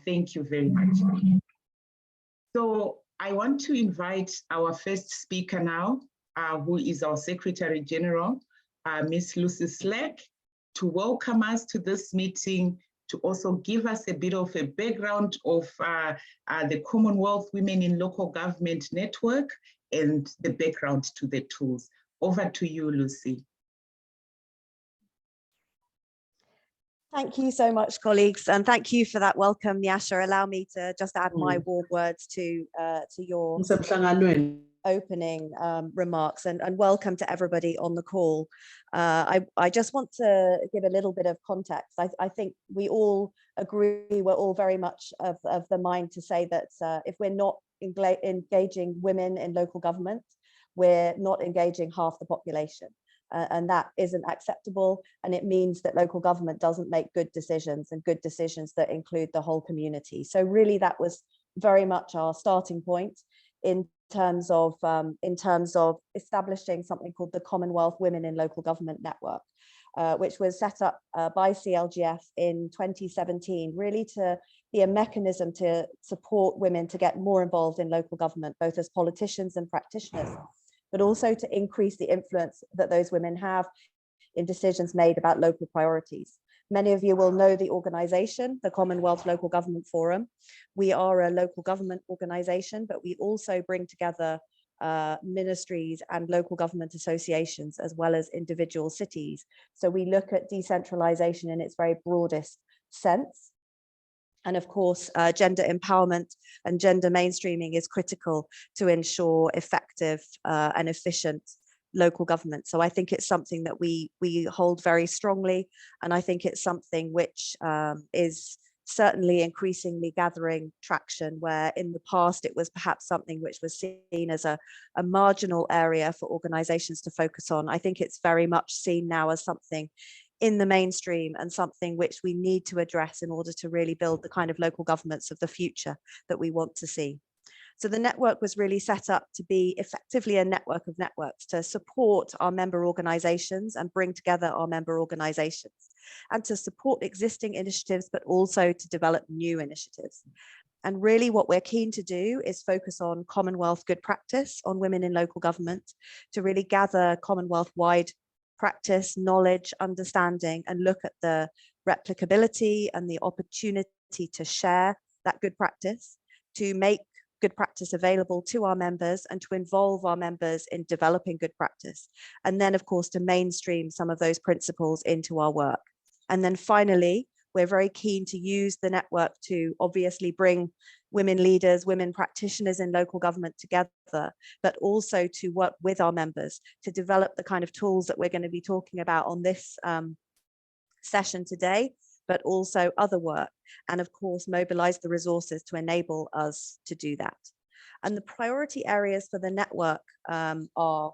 Thank you very much. So I want to invite our first speaker now, who is our Secretary General, Ms. Lucy Slack, to welcome us to this meeting, to also give us a bit of a background of the Commonwealth Women in Local Government Network and the background to the tools. Over to you, Lucy. Thank you so much, colleagues, and thank you for that welcome, Nyasha. Allow me to just add my warm words to your opening remarks, and welcome to everybody on the call. I just want to give a little bit of context. I think we all agree, we're all very much of the mind to say that if we're not engaging women in local government, we're not engaging half the population. And that isn't acceptable, and it means that local government doesn't make good decisions, and good decisions that include the whole community. So really that was very much our starting point in terms of establishing something called the Commonwealth Women in Local Government Network, which was set up by CLGF in 2017, really to be a mechanism to support women to get more involved in local government, both as politicians and practitioners, but also to increase the influence that those women have in decisions made about local priorities. Many of you will know the organization, the Commonwealth Local Government Forum. We are a local government organization, but we also bring together ministries and local government associations, as well as individual cities. So we look at decentralization in its very broadest sense. And of course, gender empowerment and gender mainstreaming is critical to ensure effective and efficient local government. So I think it's something that we hold very strongly. And I think it's something which is certainly increasingly gathering traction, where in the past it was perhaps something which was seen as a marginal area for organizations to focus on. I think it's very much seen now as something in the mainstream and something which we need to address in order to really build the kind of local governments of the future that we want to see. So the network was really set up to be effectively a network of networks to support our member organizations and bring together our member organizations, and to support existing initiatives, but also to develop new initiatives. And really what we're keen to do is focus on Commonwealth good practice on women in local government, to really gather Commonwealth-wide practice, knowledge, understanding, and look at the replicability and the opportunity to share that good practice, to make good practice available to our members, and to involve our members in developing good practice. And then, of course, to mainstream some of those principles into our work. And then finally, we're very keen to use the network to obviously bring women leaders, women practitioners in local government together, but also to work with our members to develop the kind of tools that we're going to be talking about on this session today, but also other work, and of course mobilize the resources to enable us to do that. And the priority areas for the network are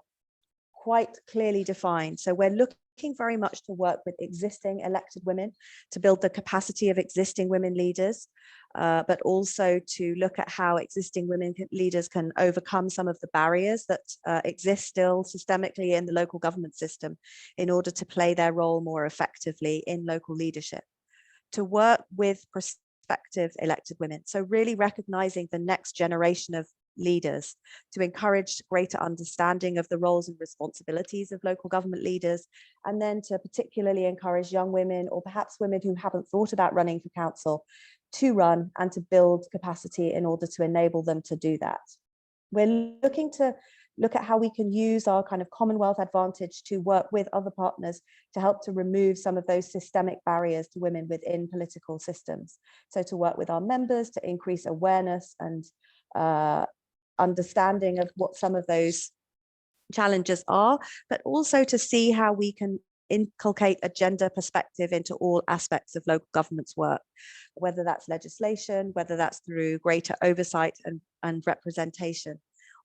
quite clearly defined. So we're looking very much to work with existing elected women to build the capacity of existing women leaders, but also to look at how existing women leaders can overcome some of the barriers that exist still systemically in the local government system in order to play their role more effectively in local leadership. To work with prospective elected women, so really recognizing the next generation of leaders, to encourage greater understanding of the roles and responsibilities of local government leaders, and then to particularly encourage young women, or perhaps women who haven't thought about running for council, to run and to build capacity in order to enable them to do that. We're looking to look at how we can use our kind of Commonwealth advantage to work with other partners to help to remove some of those systemic barriers to women within political systems. So to work with our members to increase awareness and understanding of what some of those challenges are, but also to see how we can inculcate a gender perspective into all aspects of local government's work, whether that's legislation, whether that's through greater oversight and representation,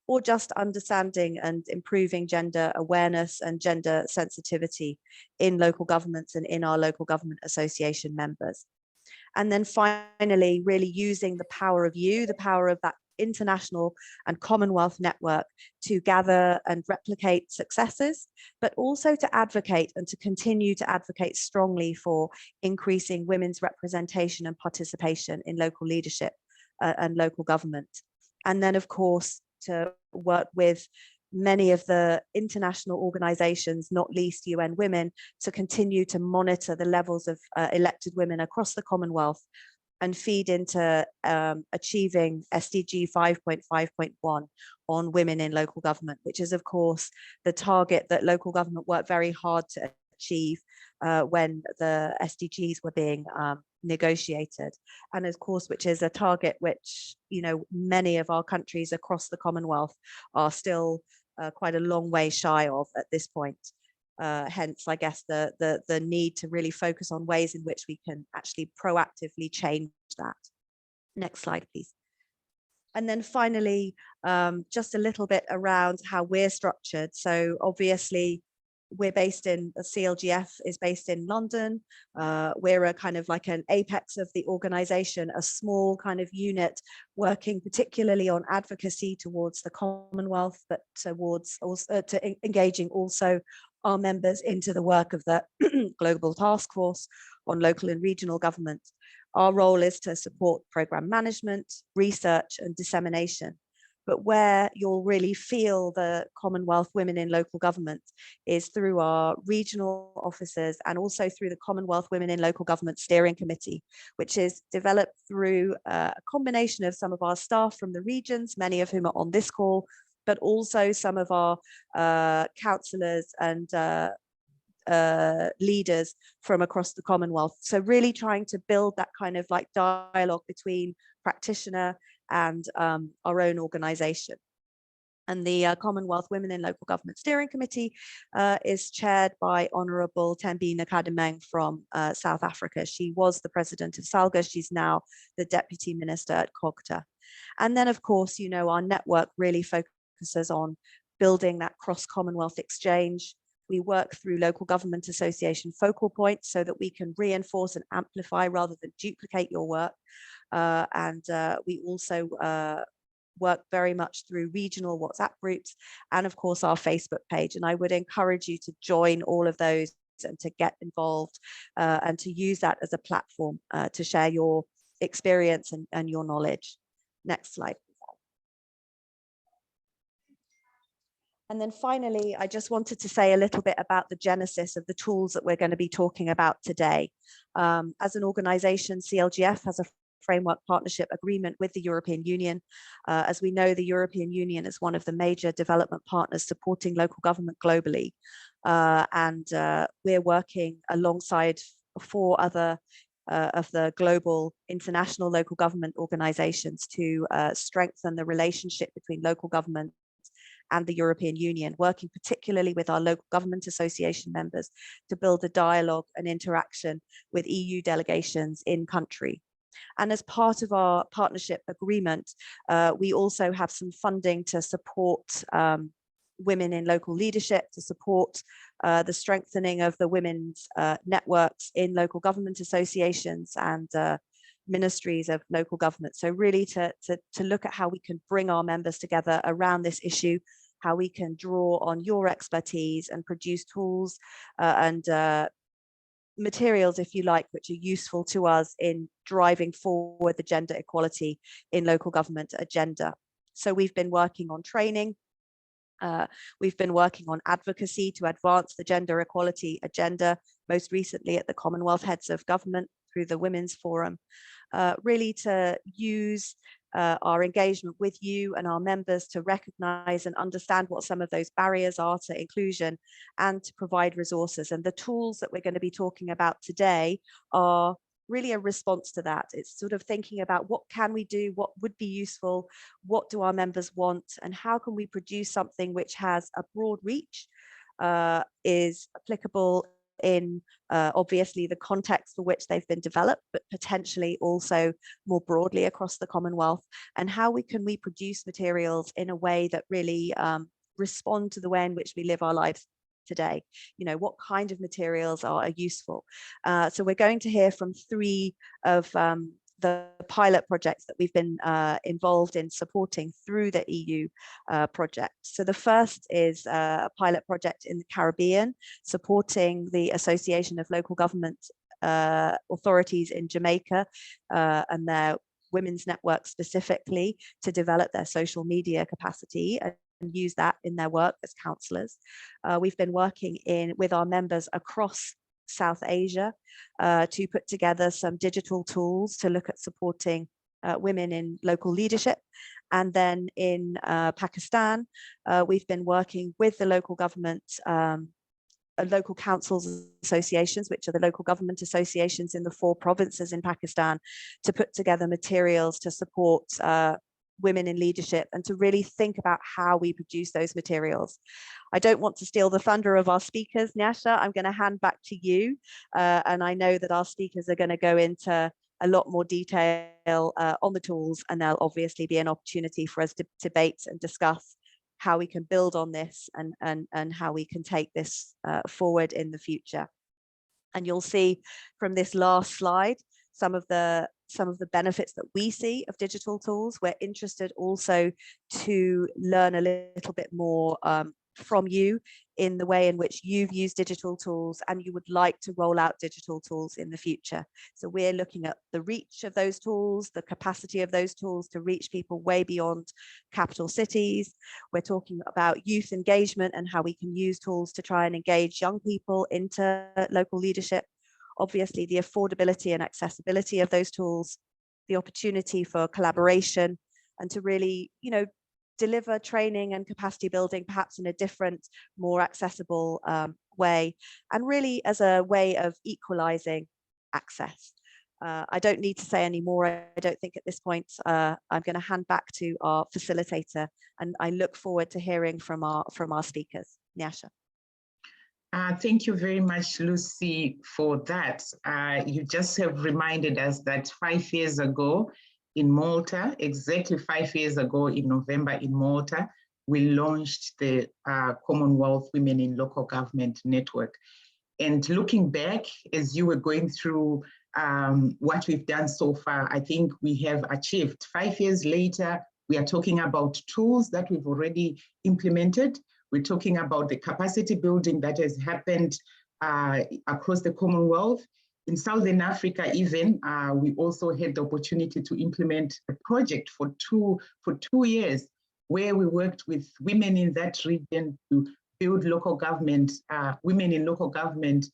or just understanding and improving gender awareness and gender sensitivity in local governments and in our local government association members. And then finally, really using the power of you, the power of that international and Commonwealth network to gather and replicate successes, but also to advocate and to continue to advocate strongly for increasing women's representation and participation in local leadership and local government. And then, of course, to work with many of the international organizations, not least UN Women, to continue to monitor the levels of elected women across the Commonwealth and feed into achieving SDG 5.5.1 on women in local government, which is, of course, the target that local government worked very hard to achieve when the SDGs were being negotiated, and of course, which is a target which, you know, many of our countries across the Commonwealth are still quite a long way shy of at this point. Hence, I guess the need to really focus on ways in which we can actually proactively change that. Next slide, please. And then finally, just a little bit around how we're structured. So obviously, we're based in, the CLGF is based in London. We're a kind of like an apex of the organization, a small kind of unit working particularly on advocacy towards the Commonwealth, but towards also engaging also our members into the work of the Global Task Force on Local and Regional Government. Our role is to support program management, research and dissemination. But where you'll really feel the Commonwealth Women in Local Government is through our regional offices and also through the Commonwealth Women in Local Government Steering Committee, which is developed through a combination of some of our staff from the regions, many of whom are on this call, but also some of our councillors and leaders from across the Commonwealth. So really trying to build that kind of like dialogue between practitioner and our own organisation. And the Commonwealth Women in Local Government Steering Committee is chaired by Honourable Tembina Kadimeng from South Africa. She was the president of SALGA. She's now the Deputy Minister at COGTA. And then, of course, you know, our network really focuses on building that cross-Commonwealth exchange. We work through local government association focal points so that we can reinforce and amplify rather than duplicate your work. We also work very much through regional WhatsApp groups and of course our Facebook page. And I would encourage you to join all of those and to get involved and to use that as a platform to share your experience and your knowledge. Next slide. And then finally, I just wanted to say a little bit about the genesis of the tools that we're going to be talking about today. As an organization, CLGF has a framework partnership agreement with the European Union. As we know, the European Union is one of the major development partners supporting local government globally. We're working alongside 4 other of the global international local government organizations to strengthen the relationship between local government and the European Union, working particularly with our local government association members to build a dialogue and interaction with EU delegations in country. And as part of our partnership agreement, we also have some funding to support women in local leadership, to support the strengthening of the women's networks in local government associations and ministries of local government. So really to look at how we can bring our members together around this issue, how we can draw on your expertise and produce tools and materials, if you like, which are useful to us in driving forward the gender equality in local government agenda. So we've been working on training. We've been working on advocacy to advance the gender equality agenda, most recently at the Commonwealth Heads of Government through the Women's Forum, really to use our engagement with you and our members to recognize and understand what some of those barriers are to inclusion and to provide resources. And the tools that we're going to be talking about today are really a response to that. It's sort of thinking about what can we do, what would be useful, what do our members want, and how can we produce something which has a broad reach, is applicable in obviously the context for which they've been developed, but potentially also more broadly across the Commonwealth, and how we produce materials in a way that really respond to the way in which we live our lives today. You know, what kind of materials are useful. So we're going to hear from 3 of the pilot projects that we've been involved in supporting through the EU project. So the first is a pilot project in the Caribbean, supporting the Association of Local Government Authorities in Jamaica and their women's network specifically to develop their social media capacity and use that in their work as counsellors. We've been working with our members across South Asia to put together some digital tools to look at supporting women in local leadership. And then in Pakistan, we've been working with the local government, local councils associations, which are the local government associations in the 4 provinces in Pakistan, to put together materials to support women in leadership and to really think about how we produce those materials. I don't want to steal the thunder of our speakers, Nyasha. I'm going to hand back to you. And I know that our speakers are going to go into a lot more detail on the tools, and there'll obviously be an opportunity for us to debate and discuss how we can build on this and how we can take this forward in the future. And you'll see from this last slide some of the benefits that we see of digital tools. We're interested also to learn a little bit more from you in the way in which you've used digital tools and you would like to roll out digital tools in the future. So we're looking at the reach of those tools, the capacity of those tools to reach people way beyond capital cities. We're talking about youth engagement and how we can use tools to try and engage young people into local leadership. Obviously, the affordability and accessibility of those tools, the opportunity for collaboration, and to really, deliver training and capacity building perhaps in a different, more accessible way, and really as a way of equalizing access. I don't need to say any more. I don't think at this point. I'm going to hand back to our facilitator, and I look forward to hearing from our speakers. Nyasha. Thank you very much, Lucy, for that. You just have reminded us that 5 years ago in Malta, exactly 5 years ago in November in Malta, we launched the Commonwealth Women in Local Government Network. And looking back, as you were going through what we've done so far, I think we have achieved. 5 years later, we are talking about tools that we've already implemented. We're talking about the capacity building that has happened across the Commonwealth. In Southern Africa, even, we also had the opportunity to implement a project for two years, where we worked with women in that region to build local government, women in local government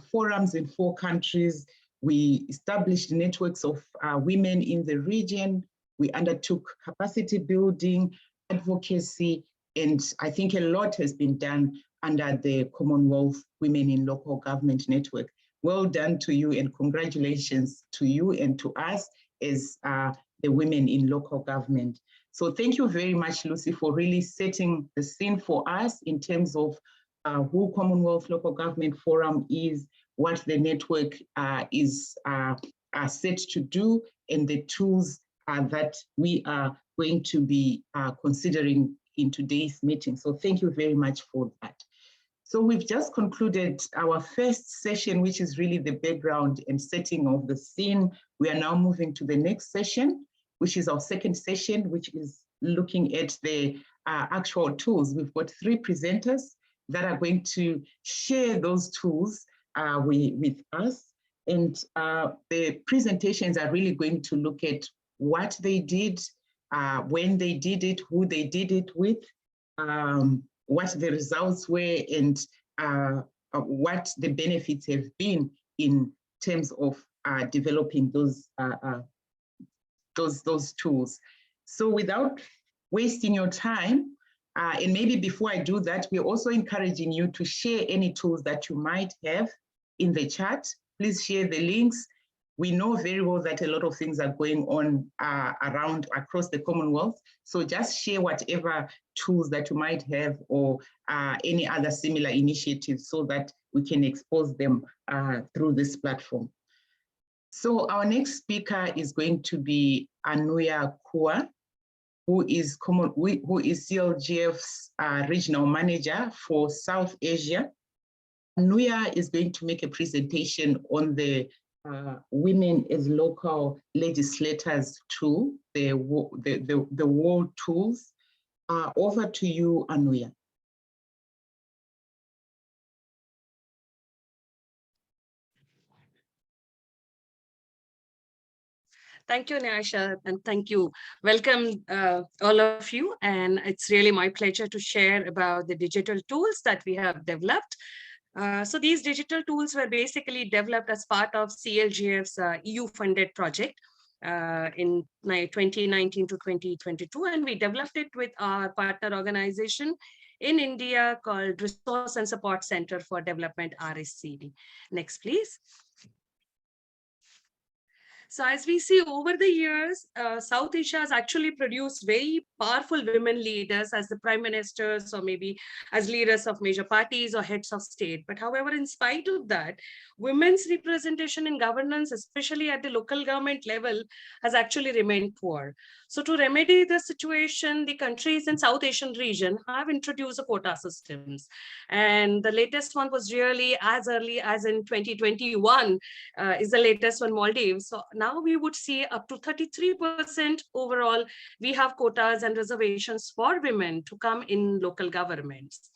forums in 4 countries. We established networks of women in the region. We undertook capacity building, advocacy, and I think a lot has been done under the Commonwealth Women in Local Government Network. Well done to you, and congratulations to you and to us as the women in local government. So thank you very much, Lucy, for really setting the scene for us in terms of who Commonwealth Local Government Forum is, what the network is set to do, and the tools that we are going to be considering in today's meeting. So thank you very much for that. So we've just concluded our first session, which is really the background and setting of the scene. We are now moving to the next session, which is our second session, which is looking at the actual tools. We've got 3 presenters that are going to share those tools with us. And the presentations are really going to look at what they did, when they did it, who they did it with, what the results were, and what the benefits have been in terms of developing those tools. So without wasting your time, and maybe before I do that, we're also encouraging you to share any tools that you might have in the chat. Please share the links. We know very well that a lot of things are going on around across the Commonwealth. So just share whatever tools that you might have, or any other similar initiatives, so that we can expose them through this platform. So our next speaker is going to be Anuya Kua, who is CLGF's regional manager for South Asia. Anuya is going to make a presentation on the women as local legislators too, the world tools. Over to you, Anuya. Thank you, Nyasha, and thank you. Welcome, all of you. And it's really my pleasure to share about the digital tools that we have developed. So these digital tools were basically developed as part of CLGF's EU-funded project in 2019 to 2022. And we developed it with our partner organization in India called Resource and Support Center for Development, RSCD. Next, please. So as we see over the years, South Asia has actually produced very powerful women leaders as the prime ministers or maybe as leaders of major parties or heads of state. But however, in spite of that, women's representation in governance, especially at the local government level, has actually remained poor. So to remedy the situation, the countries in South Asian region have introduced a quota systems. And the latest one was really as early as in 2021 is the latest one, Maldives. So now we would see up to 33% overall, we have quotas and reservations for women to come in local governments.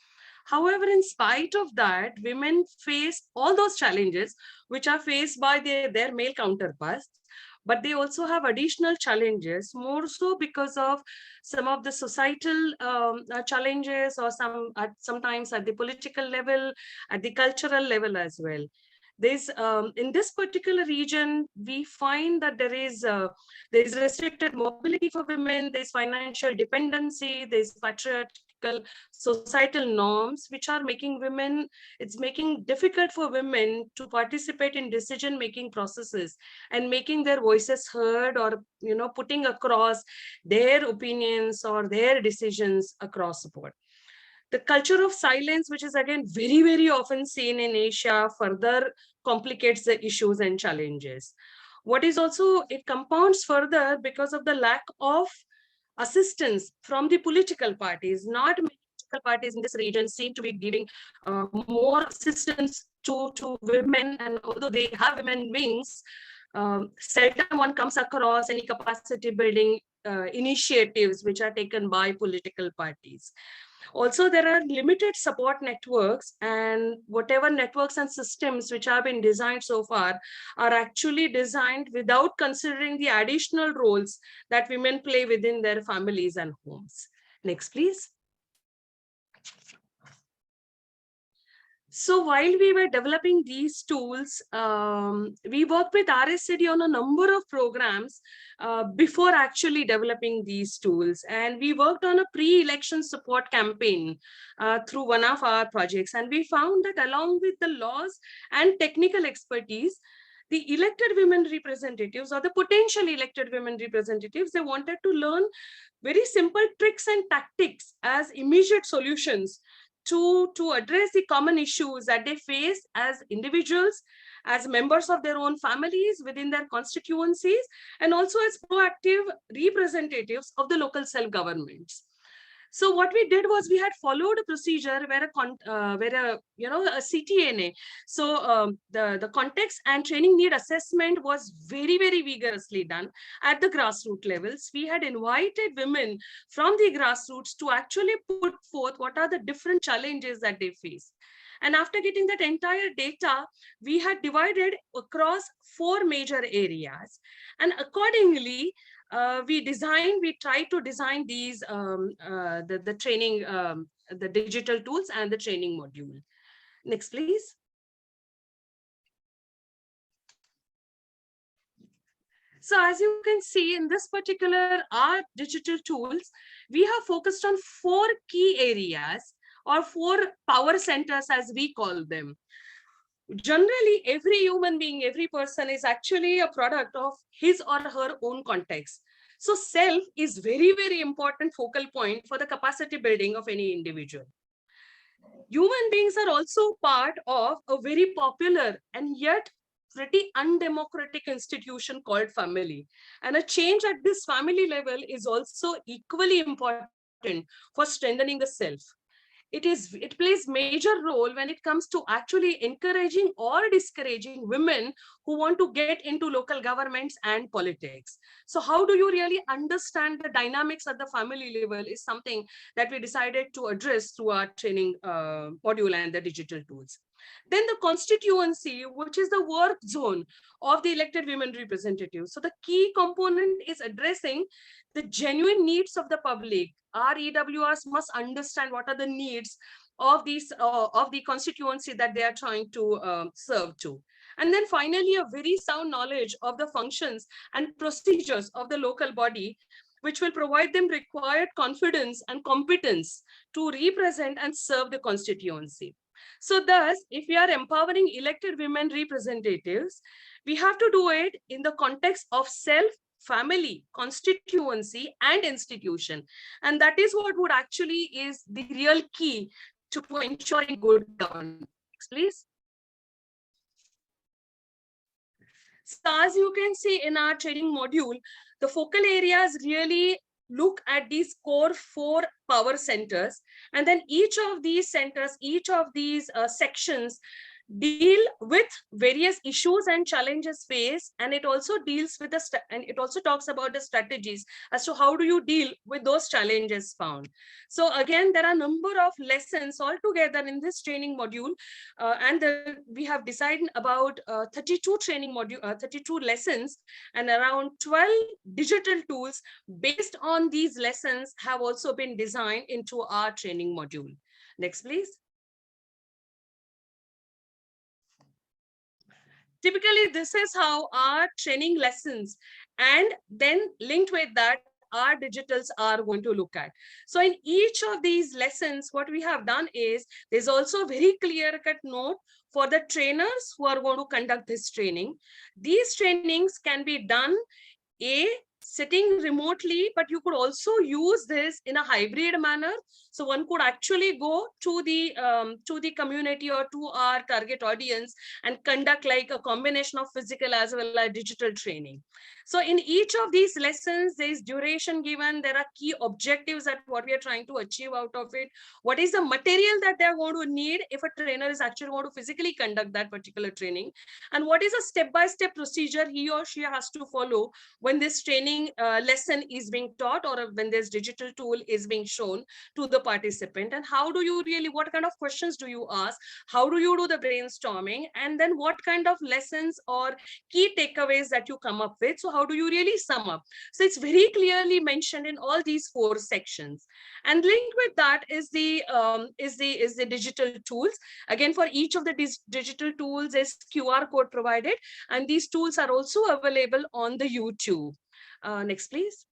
However, in spite of that, women face all those challenges which are faced by their male counterparts, but they also have additional challenges, more so because of some of the societal challenges or sometimes at the political level, at the cultural level as well. In this particular region, we find that there is restricted mobility for women, there's financial dependency, there's patriarchal societal norms, which are making women, it's making difficult for women to participate in decision-making processes and making their voices heard or, putting across their opinions or their decisions across the board. The culture of silence, which is again very, very often seen in Asia, further complicates the issues and challenges. What is also, it compounds further because of the lack of assistance from the political parties. Not many political parties in this region seem to be giving more assistance to women, and although they have women wings, seldom one comes across any capacity building initiatives which are taken by political parties. Also, there are limited support networks, and whatever networks and systems which have been designed so far are actually designed without considering the additional roles that women play within their families and homes. Next, please. So while we were developing these tools, we worked with RSCD on a number of programs before actually developing these tools. And we worked on a pre-election support campaign through one of our projects. And we found that along with the laws and technical expertise, the elected women representatives or the potential elected women representatives, they wanted to learn very simple tricks and tactics as immediate solutions to address the common issues that they face as individuals, as members of their own families within their constituencies, and also as proactive representatives of the local self-governments. So what we did was we had followed a procedure where a CTNA. So the context and training need assessment was very, very vigorously done at the grassroots levels. We had invited women from the grassroots to actually put forth what are the different challenges that they face. And after getting that entire data, we had divided across 4 major areas. And accordingly, we tried to design these, the training, the digital tools and the training module. Next, please. So as you can see in this particular, our digital tools, we have focused on 4 key areas or 4 power centers as we call them. Generally, every human being, every person is actually a product of his or her own context. So self is very, very important focal point for the capacity building of any individual. Human beings are also part of a very popular and yet pretty undemocratic institution called family. And a change at this family level is also equally important for strengthening the self. it plays major role when it comes to actually encouraging or discouraging women who want to get into local governments and politics. So how do you really understand the dynamics at the family level is something that we decided to address through our training module and the digital tools. Then the constituency, which is the work zone of the elected women representatives. So the key component is addressing the genuine needs of the public. Our EWRs must understand what are the needs of these of the constituency that they are trying to serve to. And then finally, a very sound knowledge of the functions and procedures of the local body, which will provide them required confidence and competence to represent and serve the constituency. So thus, if we are empowering elected women representatives, we have to do it in the context of self, family, constituency, and institution. And that is what would actually is the real key to ensuring good governance. Please. So as you can see in our training module, the focal areas really look at these core 4 power centers, and then each of these centers, each of these sections deal with various issues and challenges faced, and it also deals with and it also talks about the strategies as to how do you deal with those challenges found. So again, there are a number of lessons all together in this training module, and we have decided about 32 training module, 32 lessons, and around 12 digital tools based on these lessons have also been designed into our training module. Next, please. Typically, this is how our training lessons and then linked with that, our digitals are going to look at. So in each of these lessons, what we have done is there's also a very clear-cut note for the trainers who are going to conduct this training. These trainings can be done sitting remotely, but you could also use this in a hybrid manner. So one could actually go to the community or to our target audience and conduct like a combination of physical as well as digital training. So in each of these lessons, there is duration given. There are key objectives that what we are trying to achieve out of it. What is the material that they're going to need if a trainer is actually going to physically conduct that particular training, and what is a step-by-step procedure he or she has to follow when this training lesson is being taught or when this digital tool is being shown to the participant. And how do you really, what kind of questions do you ask? How do you do the brainstorming? And then what kind of lessons or key takeaways that you come up with? So how do you really sum up? So it's very clearly mentioned in all these 4 sections. And linked with that is the digital tools. Again, for each of the digital tools is QR code provided, and these tools are also available on the YouTube. Next, please.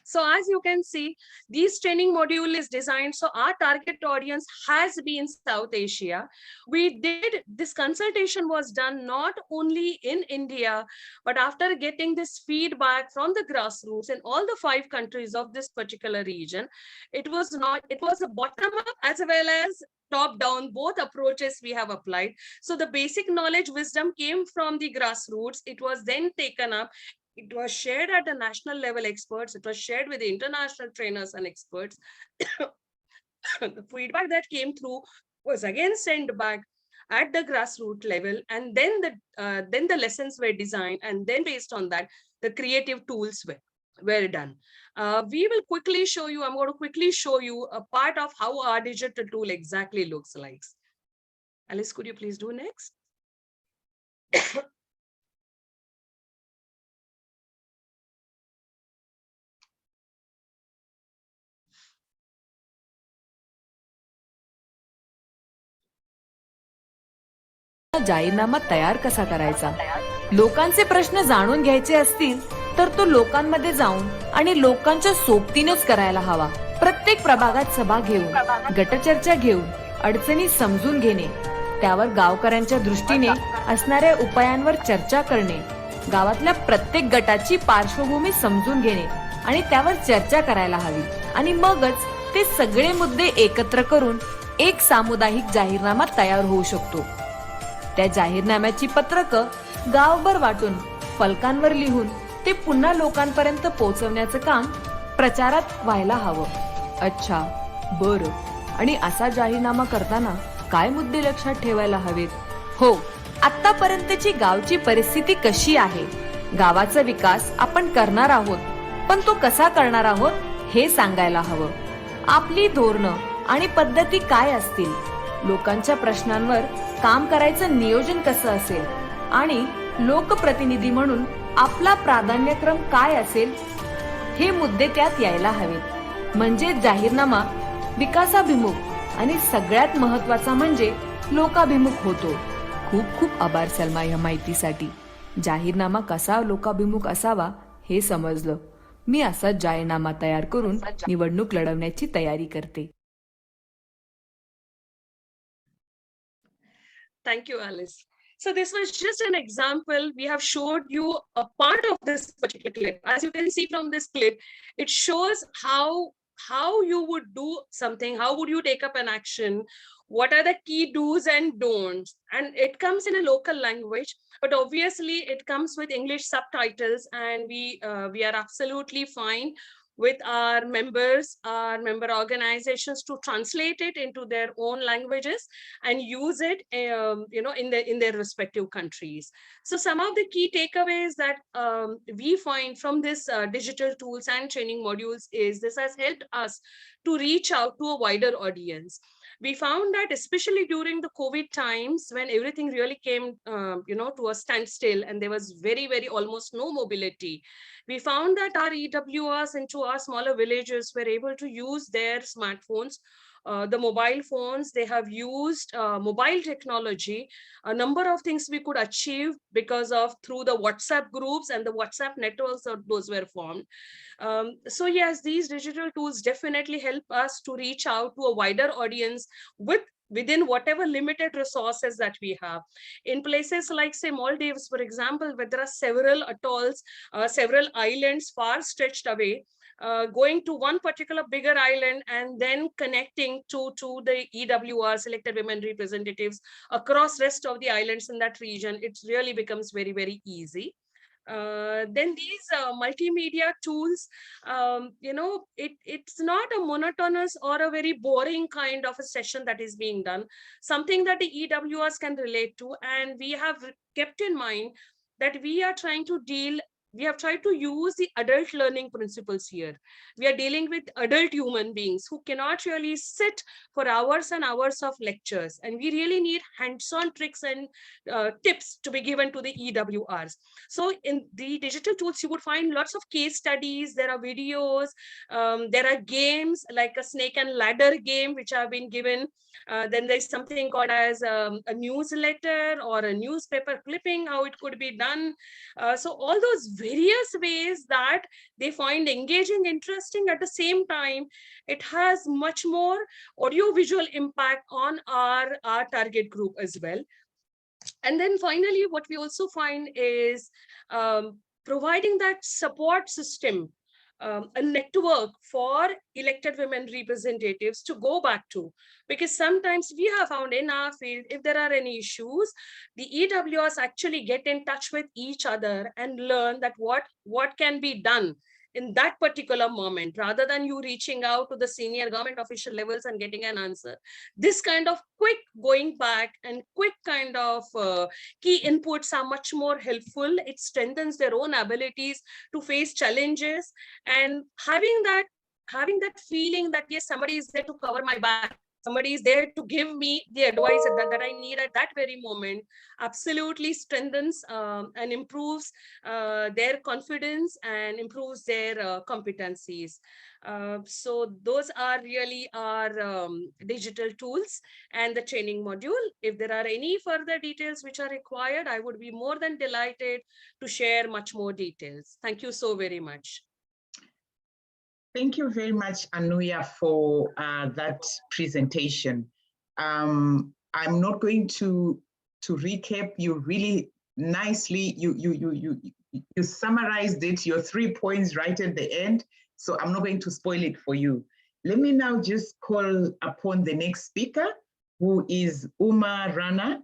So as you can see, this training module is designed. So our target audience has been South Asia. This consultation was done not only in India, but after getting this feedback from the grassroots in all the 5 countries of this particular region, it was a bottom up as well as top down, both approaches we have applied. So the basic knowledge wisdom came from the grassroots. It was then taken up. It was shared at the national level experts. It was shared with the international trainers and experts. The feedback that came through was again sent back at the grassroots level, and then the lessons were designed, and then based on that, the creative tools were done. We will quickly show you, I'm going to quickly show you a part of how our digital tool exactly looks like. Alice, could you please do next? जाहीरनामा तयार कसा करायचा, लोकांचे प्रश्न जाणून घ्यायचे असतील तर तो लोकांमध्ये जाऊन आणि लोकांच्या सोबतीनेच करायला हवा. प्रत्येक प्रभागात सभा घेऊन, गटचर्चा घेऊन अडचणी समजून घेणे, त्यावर गावकऱ्यांच्या दृष्टीने असणाऱ्या उपायांवर चर्चा करणे, गावातल्या प्रत्येक गटाची पार्श्वभूमी समजून घेणे आणि त्यावर चर्चा करायला हवी, आणि मगच ते सगळे मुद्दे एकत्र करून एक सामुदायिक जाहीरनामा तयार होऊ शकतो. त्या जाहीरनाम्याची पत्रकं गावभर वाटून फलकांवर लिहून ते पुन्हा लोकांपर्यंत पोहोचवण्याचं काम प्रचारात व्हायला हवं. अच्छा, बरं. आणि असा जाहीरनामा करताना काय मुद्दे लक्षात ठेवायला हवेत? हो, आतापर्यंतची गावची परिस्थिती कशी आहे, गावाचा विकास आपण करणार आहोत, पण तो कसा करणार आहोत हे सांगायला हवं. आपली धोरणं आणि पद्धती काय असतील, लोकांच्या प्रश्नांवर काम करायचं नियोजन कसं असेल आणि लोकप्रतिनिधी म्हणून आपला प्राधान्यक्रम काय असेल, हे मुद्दे त्यात यायला हवेत. म्हणजे जाहीरनामा विकासाभिमुख आणि सगळ्यात महत्वाचा म्हणजे लोकाभिमुख होतो. खूप खूप आभार सलमा या माहितीसाठी. जाहीरनामा कसा लोकाभिमुख असावा हे समजलं. मी असाच जाहीरनामा तयार करून निवडणूक लढवण्याची तयारी करते. Thank you, Alice. So this was just an example. We have showed you a part of this particular clip. As you can see from this clip, it shows how you would do something, how would you take up an action, what are the key do's and don'ts, and it comes in a local language, but obviously it comes with English subtitles, and we are absolutely fine with our members, our member organizations, to translate it into their own languages and use it, in their respective countries. So some of the key takeaways that we find from this digital tools and training modules is this has helped us to reach out to a wider audience. We found that especially during the COVID times, when everything really came, to a standstill, and there was very, very almost no mobility, we found that our EWRs into our smaller villages were able to use their smartphones, the mobile phones. They have used mobile technology. A number of things we could achieve because of through the WhatsApp groups and the WhatsApp networks that those were formed. So yes, these digital tools definitely help us to reach out to a wider audience within whatever limited resources that we have. In places like, say, Maldives, for example, where there are several atolls, several islands far stretched away, going to one particular bigger island and then connecting to the EWR, selected women representatives, across rest of the islands in that region, it really becomes very, very easy. Then these multimedia tools, it's not a monotonous or a very boring kind of a session that is being done, something that the EWRs can relate to. And we have kept in mind that we have tried to use the adult learning principles here. We are dealing with adult human beings who cannot really sit for hours and hours of lectures. And we really need hands-on tricks and tips to be given to the EWRs. So in the digital tools, you would find lots of case studies. There are videos. There are games like a snake and ladder game, which have been given. Then there's something called as a newsletter or a newspaper clipping, how it could be done. So all those various ways that they find engaging, interesting, at the same time, it has much more audio-visual impact on our target group as well. And then finally, what we also find is providing that support system, a network for elected women representatives to go back to, because sometimes we have found in our field, if there are any issues, the EWRs actually get in touch with each other and learn that what can be done in that particular moment, rather than you reaching out to the senior government official levels and getting an answer. This kind of quick going back and quick kind of key inputs are much more helpful. It strengthens their own abilities to face challenges, and having that feeling that yes, somebody is there to cover my back, somebody is there to give me the advice that I need at that very moment, absolutely strengthens and improves their confidence and improves their competencies. So those are really our digital tools and the training module. If there are any further details which are required, I would be more than delighted to share much more details. Thank you so very much. Thank you very much, Anuya, for that presentation. I'm not going to recap. You really nicely, you summarized it, your 3 points right at the end. So I'm not going to spoil it for you. Let me now just call upon the next speaker, who is Uma Rana.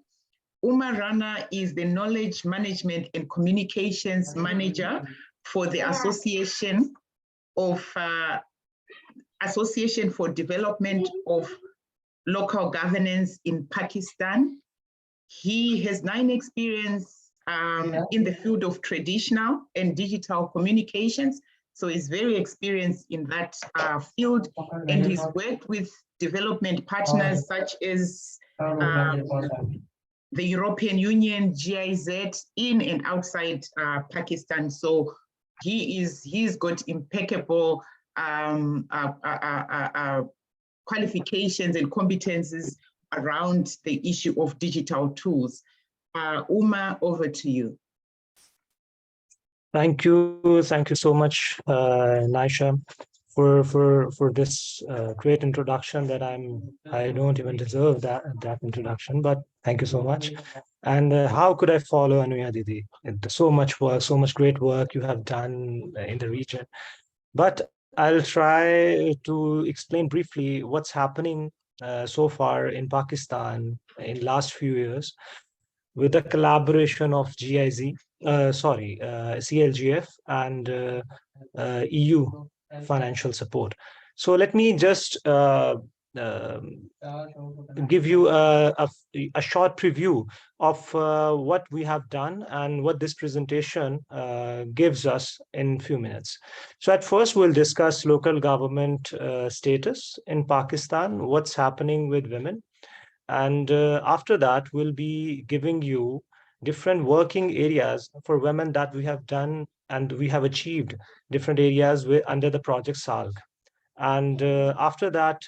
Uma Rana is the Knowledge Management and Communications Manager for the Association of Association for Development of Local Governance in Pakistan. He has 9 experience in the field of traditional and digital communications. So he's very experienced in that field, and he's worked with development partners such as the European Union, GIZ, in and outside Pakistan. So he's got impeccable qualifications and competences around the issue of digital tools. Uma, over to you. Thank you so much, Naisha, for this great introduction. That I don't even deserve that introduction, but thank you so much. And how could I follow Anuya Didi? So much work, so much great work you have done in the region. But I'll try to explain briefly what's happening so far in Pakistan in last few years with the collaboration of CLGF and EU financial support. So let me just give you a short preview of what we have done and what this presentation gives us in a few minutes. So at first, we'll discuss local government status in Pakistan, what's happening with women. And after that, we'll be giving you different working areas for women that we have done and we have achieved different areas under the project SALG. And after that,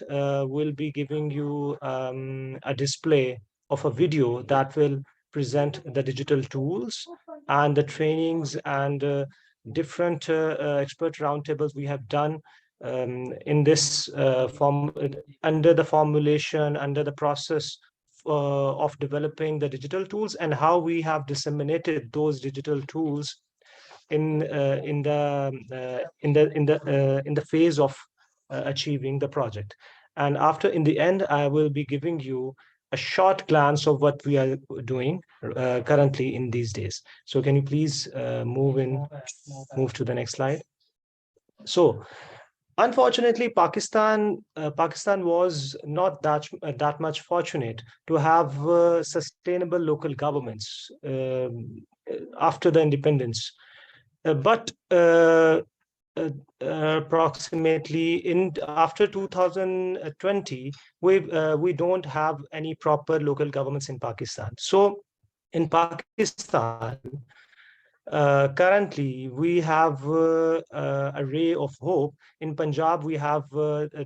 we'll be giving you a display of a video that will present the digital tools and the trainings and different expert roundtables we have done in this under the formulation, under the process of developing the digital tools, and how we have disseminated those digital tools in the phase of achieving the project. And in the end, I will be giving you a short glance of what we are doing currently in these days. So can you please move to the next slide? So unfortunately, Pakistan was not that much fortunate to have sustainable local governments after the independence. But approximately after 2020, we don't have any proper local governments in Pakistan. So in Pakistan, currently we have a ray of hope. In Punjab, we have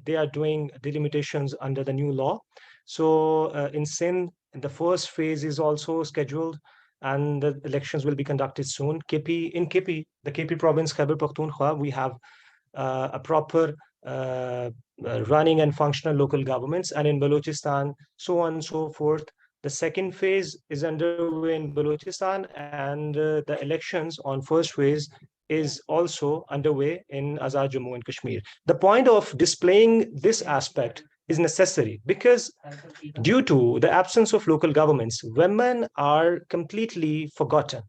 they are doing delimitations under the new law. So in Sindh, the first phase is also scheduled, and the elections will be conducted soon. In KP, the KP province, Khyber Pakhtunkhwa, we have a proper running and functional local governments, and in Balochistan, so on and so forth. The second phase is underway in Balochistan, and the elections on first phase is also underway in Azad Jammu and Kashmir. The point of displaying this aspect is necessary because due to the absence of local governments, women are completely forgotten.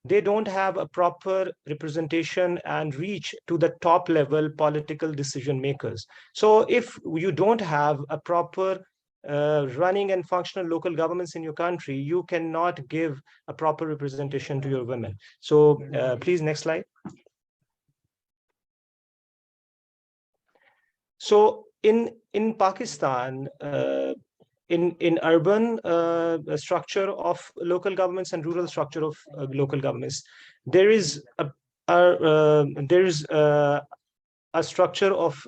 They don't have a proper representation and reach to the top level political decision makers. So if you don't have a proper running and functional local governments in your country, you cannot give a proper representation to your women. So please, next slide. So in Pakistan, in urban structure of local governments and rural structure of local governments, there is a structure of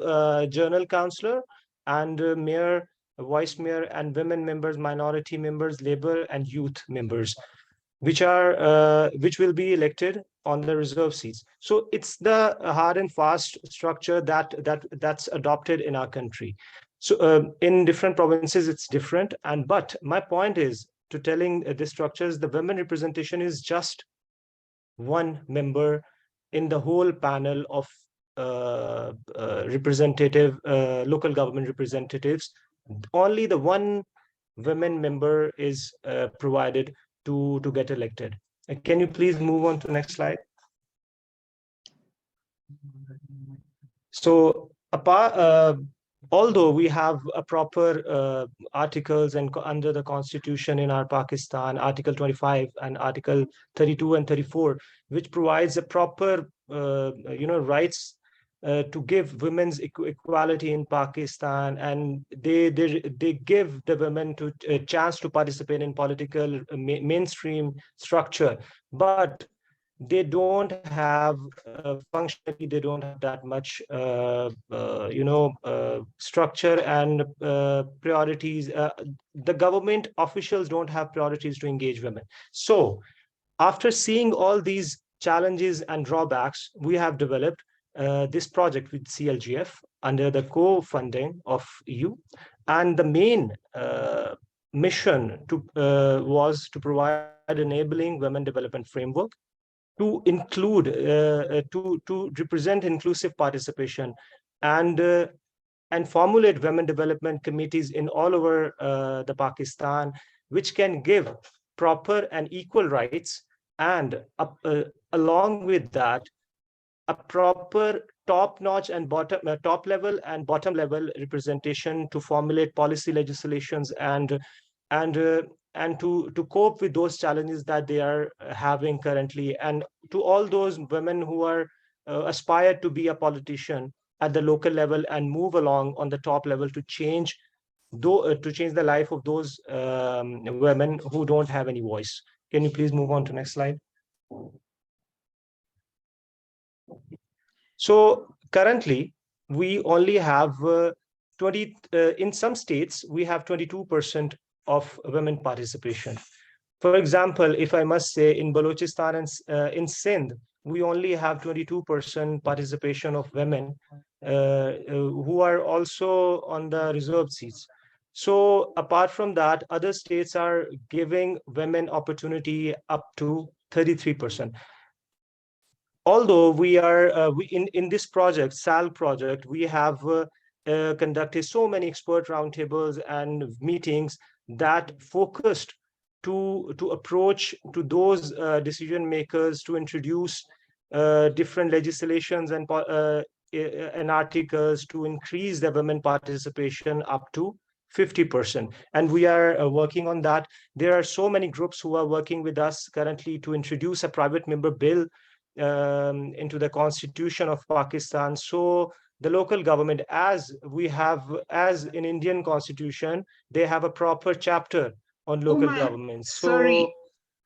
general councillor and mayor, vice mayor, and women members, minority members, labor and youth members, which will be elected on the reserve seats. So it's the hard and fast structure that's adopted in our country. So in different provinces, it's different. But my point is to telling the structures, the women representation is just one member in the whole panel of representative local government representatives. Only the one women member is provided to get elected. Can you please move on to the next slide? So although we have a proper articles and under the constitution in our Pakistan, Article 25 and Article 32 and 34, which provides a proper rights to give women's equality in Pakistan, and they give the women to a chance to participate in political mainstream structure, but they don't have functionally, they don't have that much structure and priorities. The government officials don't have priorities to engage women. So after seeing all these challenges and drawbacks, we have developed this project with CLGF under the co-funding of EU, and the main mission was to provide enabling women development framework to include to represent inclusive participation and formulate women development committees in all over the Pakistan, which can give proper and equal rights, and along with that, a proper top-notch and top level and bottom level representation to formulate policy legislations and to cope with those challenges that they are having currently, and to all those women who are aspire to be a politician at the local level and move along on the top level to change the life of those women who don't have any voice. Can you please move on to next slide? So currently, we only have 20, in some states, we have 22% of women participation. For example, if I must say, in Balochistan and in Sindh, we only have 22% participation of women who are also on the reserved seats. So apart from that, other states are giving women opportunity up to 33%. Although we are in this project, SAL project, we have conducted so many expert roundtables and meetings that focused to approach to those decision makers to introduce different legislations and articles to increase the women participation up to 50%. And we are working on that. There are so many groups who are working with us currently to introduce a private member bill into the constitution of Pakistan. So the local government, as in Indian constitution, they have a proper chapter on local governments. So, sorry,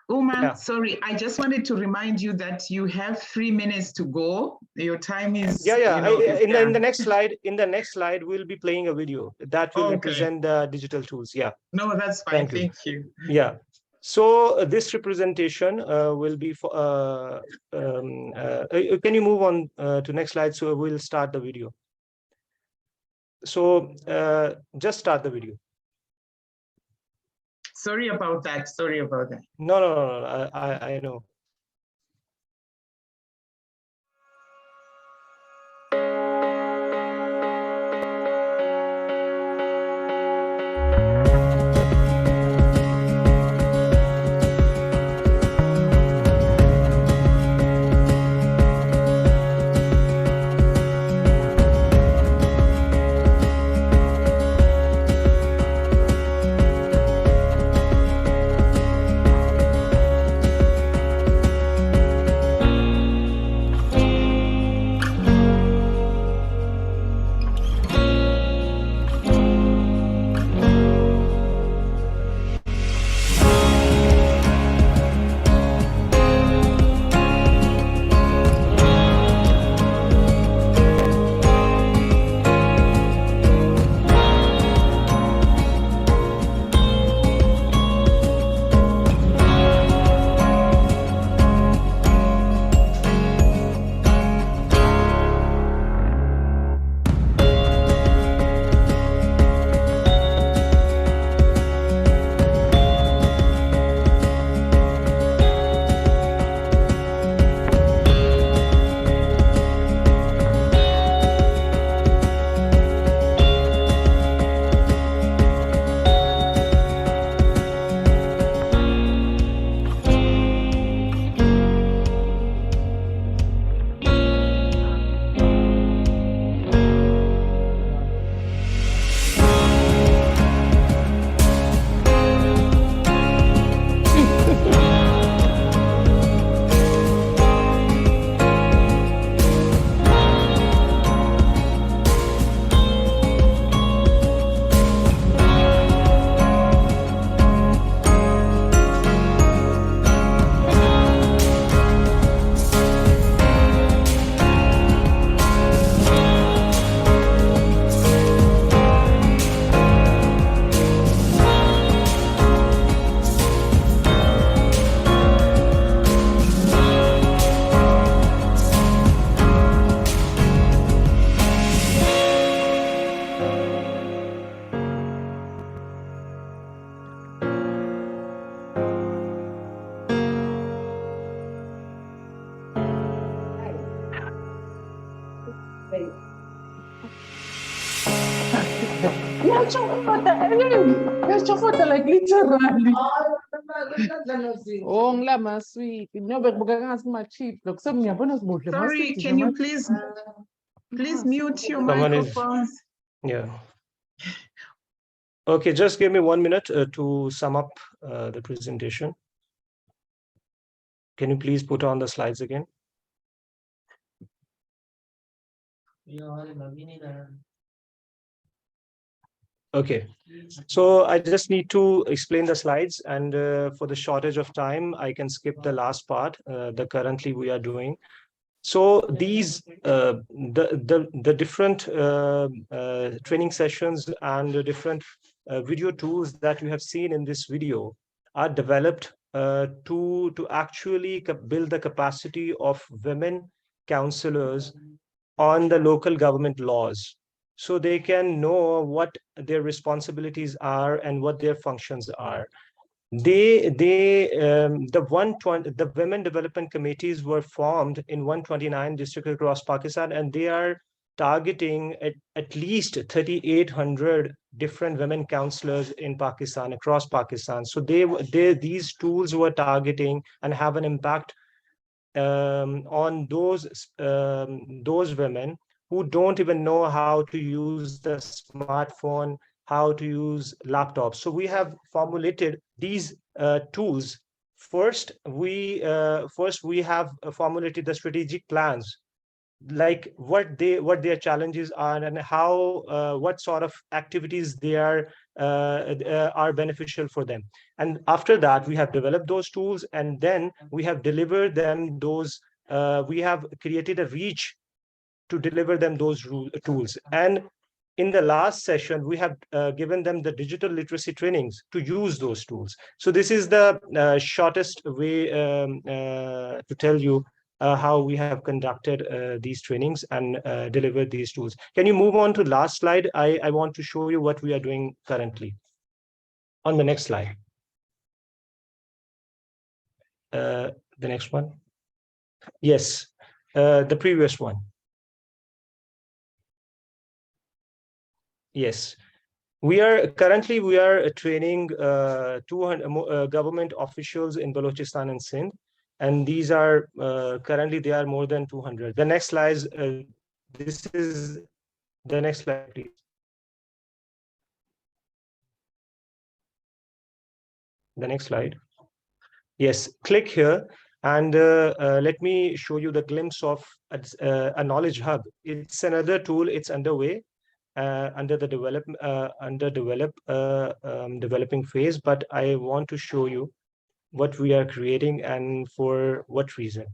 Uma, yeah. Sorry, I just wanted to remind you that you have 3 minutes to go. Your time is in the next slide, we'll be playing a video that will represent the digital tools. Yeah. No, that's fine. Thank you. Yeah. So this representation will be for, can you move on to next slide? So we'll start the video. So just start the video. Sorry about that. No, I know. Ngiyashafota like literally. Oh, ngila masweet. Nyobe kubukeka ngathi ma-cheap. Lokhu ngiyabona sibuhle. Sorry, can you please mute your Someone is- microphones? Yeah. Okay, just give me 1 minute to sum up the presentation. Can you please put on the slides again? Okay, so I just need to explain the slides, and for the shortage of time, I can skip the last part, the currently we are doing. So these the different training sessions and the different video tools that you have seen in this video are developed to actually build the capacity of women counselors on the local government laws, so they can know what their responsibilities are and what their functions are. The women development committees were formed in 129 districts across Pakistan, and they are targeting at least 3,800 different women counselors in Pakistan, across Pakistan. So these tools were targeting and have an impact on those women who don't even know how to use the smartphone, how to use laptops. So we have formulated these tools. First, we have formulated the strategic plans, like what their challenges are and how what sort of activities they are beneficial for them. And after that, we have developed those tools, and then we have delivered them those. We have created a reach to deliver them those tools. And in the last session, we have given them the digital literacy trainings to use those tools. So this is the shortest way to tell you how we have conducted these trainings and delivered these tools. Can you move on to last slide? I want to show you what we are doing currently. On the next slide. The next one. Yes, the previous one. Yes, we are currently training 200 government officials in Balochistan and Sindh, and these are currently they are more than 200. The next slide, this is the next slide, please. The next slide. Yes, click here, and let me show you the glimpse of a knowledge hub. It's another tool. It's underway. Under the developing phase, but I want to show you what we are creating and for what reason.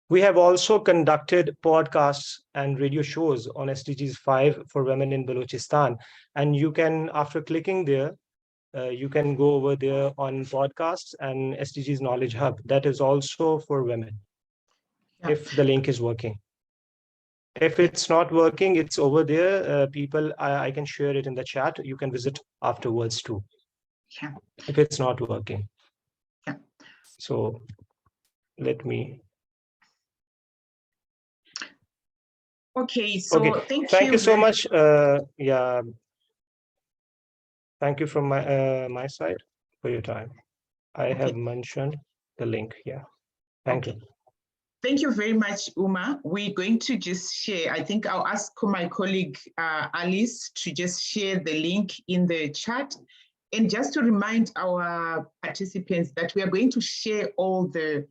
We have also conducted podcasts and radio shows on SDGs 5 for women in Balochistan, and you can, after clicking there, you can go over there on podcasts and SDGs Knowledge Hub. That is also for women, if the link is working. If it's not working, it's over there. People, I can share it in the chat. You can visit afterwards too. Yeah. If it's not working. Yeah. So let me. Okay. So okay. Thank you so much. Yeah. Thank you from my side for your time. I have mentioned the link. Yeah. Thank you. Thank you very much, Uma. We're going to just share. I think I'll ask my colleague Alice to just share the link in the chat. And just to remind our participants that we are going to share all the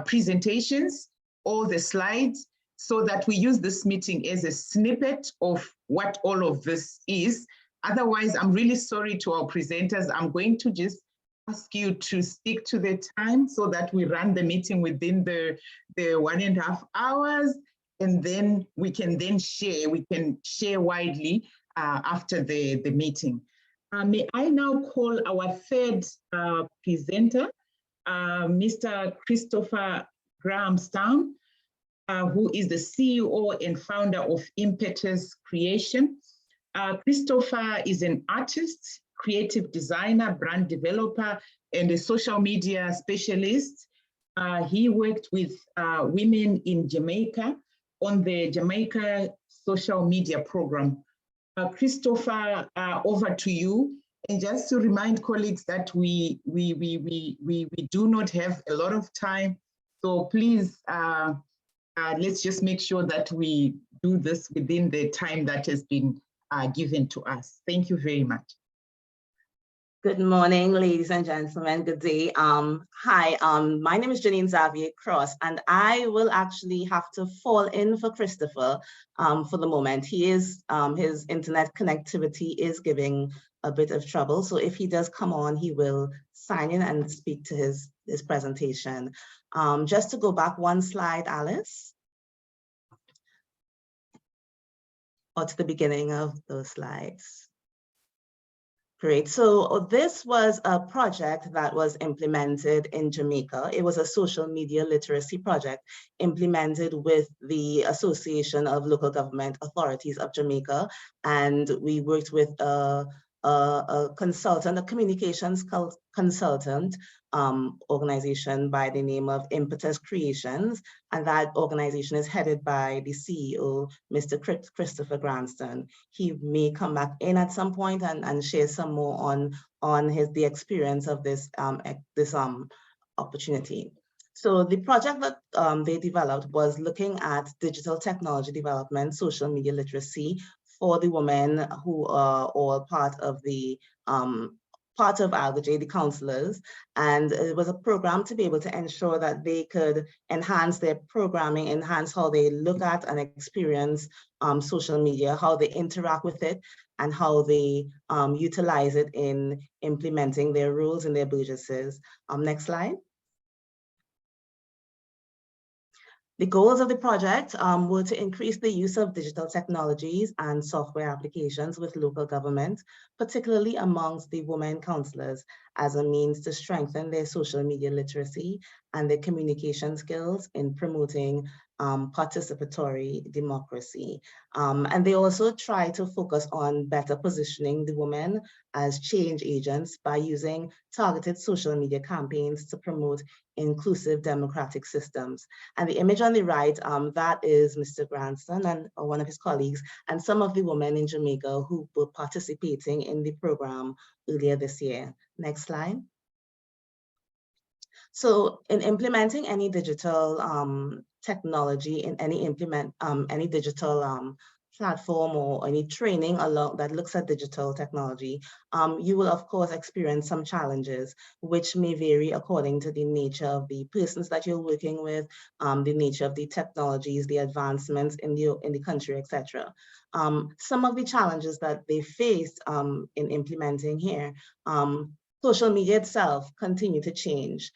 presentations, all the slides, so that we use this meeting as a snippet of what all of this is. Otherwise, I'm really sorry to our presenters. I'm going to just ask you to stick to the time so that we run the meeting within the 1.5 hours, and then we can share widely after the meeting. May I now call our third presenter, Mr. Christopher Grahamstown, who is the CEO and founder of Impetus Creation. Christopher is an artist, creative designer, brand developer, and a social media specialist. He worked with women in Jamaica on the Jamaica social media program. Christopher, over to you. And just to remind colleagues that we do not have a lot of time. So please, let's just make sure that we do this within the time that has been given to us. Thank you very much. Good morning, ladies and gentlemen. Good day. Hi, my name is Janine Xavier Cross, and I will actually have to fall in for Christopher for the moment. He is, his internet connectivity is giving a bit of trouble. So if he does come on, he will sign in and speak to his presentation. Just to go back one slide, Alice. Or to the beginning of those slides. Great. So this was a project that was implemented in Jamaica. It was a social media literacy project implemented with the Association of Local Government Authorities of Jamaica. And we worked with a consultant, a communications consultant organization by the name of Impetus Creations. And that organization is headed by the CEO, Mr. Christopher Granston. He may come back in at some point and share some more on the experience of this opportunity. So the project that they developed was looking at digital technology development, social media literacy for the women who are all part of ALGJ, the counselors. And it was a program to be able to ensure that they could enhance their programming, enhance how they look at and experience social media, how they interact with it, and how they utilize it in implementing their roles and their businesses. Next slide. The goals of the project were to increase the use of digital technologies and software applications with local government, particularly amongst the women councillors, as a means to strengthen their social media literacy and their communication skills in promoting participatory democracy. And they also try to focus on better positioning the women as change agents by using targeted social media campaigns to promote inclusive democratic systems. And the image on the right, that is Mr. Granston and one of his colleagues, and some of the women in Jamaica who were participating in the program earlier this year. Next slide. So in implementing any digital technology in any digital platform or any training that looks at digital technology, you will of course experience some challenges, which may vary according to the nature of the persons that you're working with, the nature of the technologies, the advancements in the country, etc. Some of the challenges that they faced in implementing here, social media itself continue to change.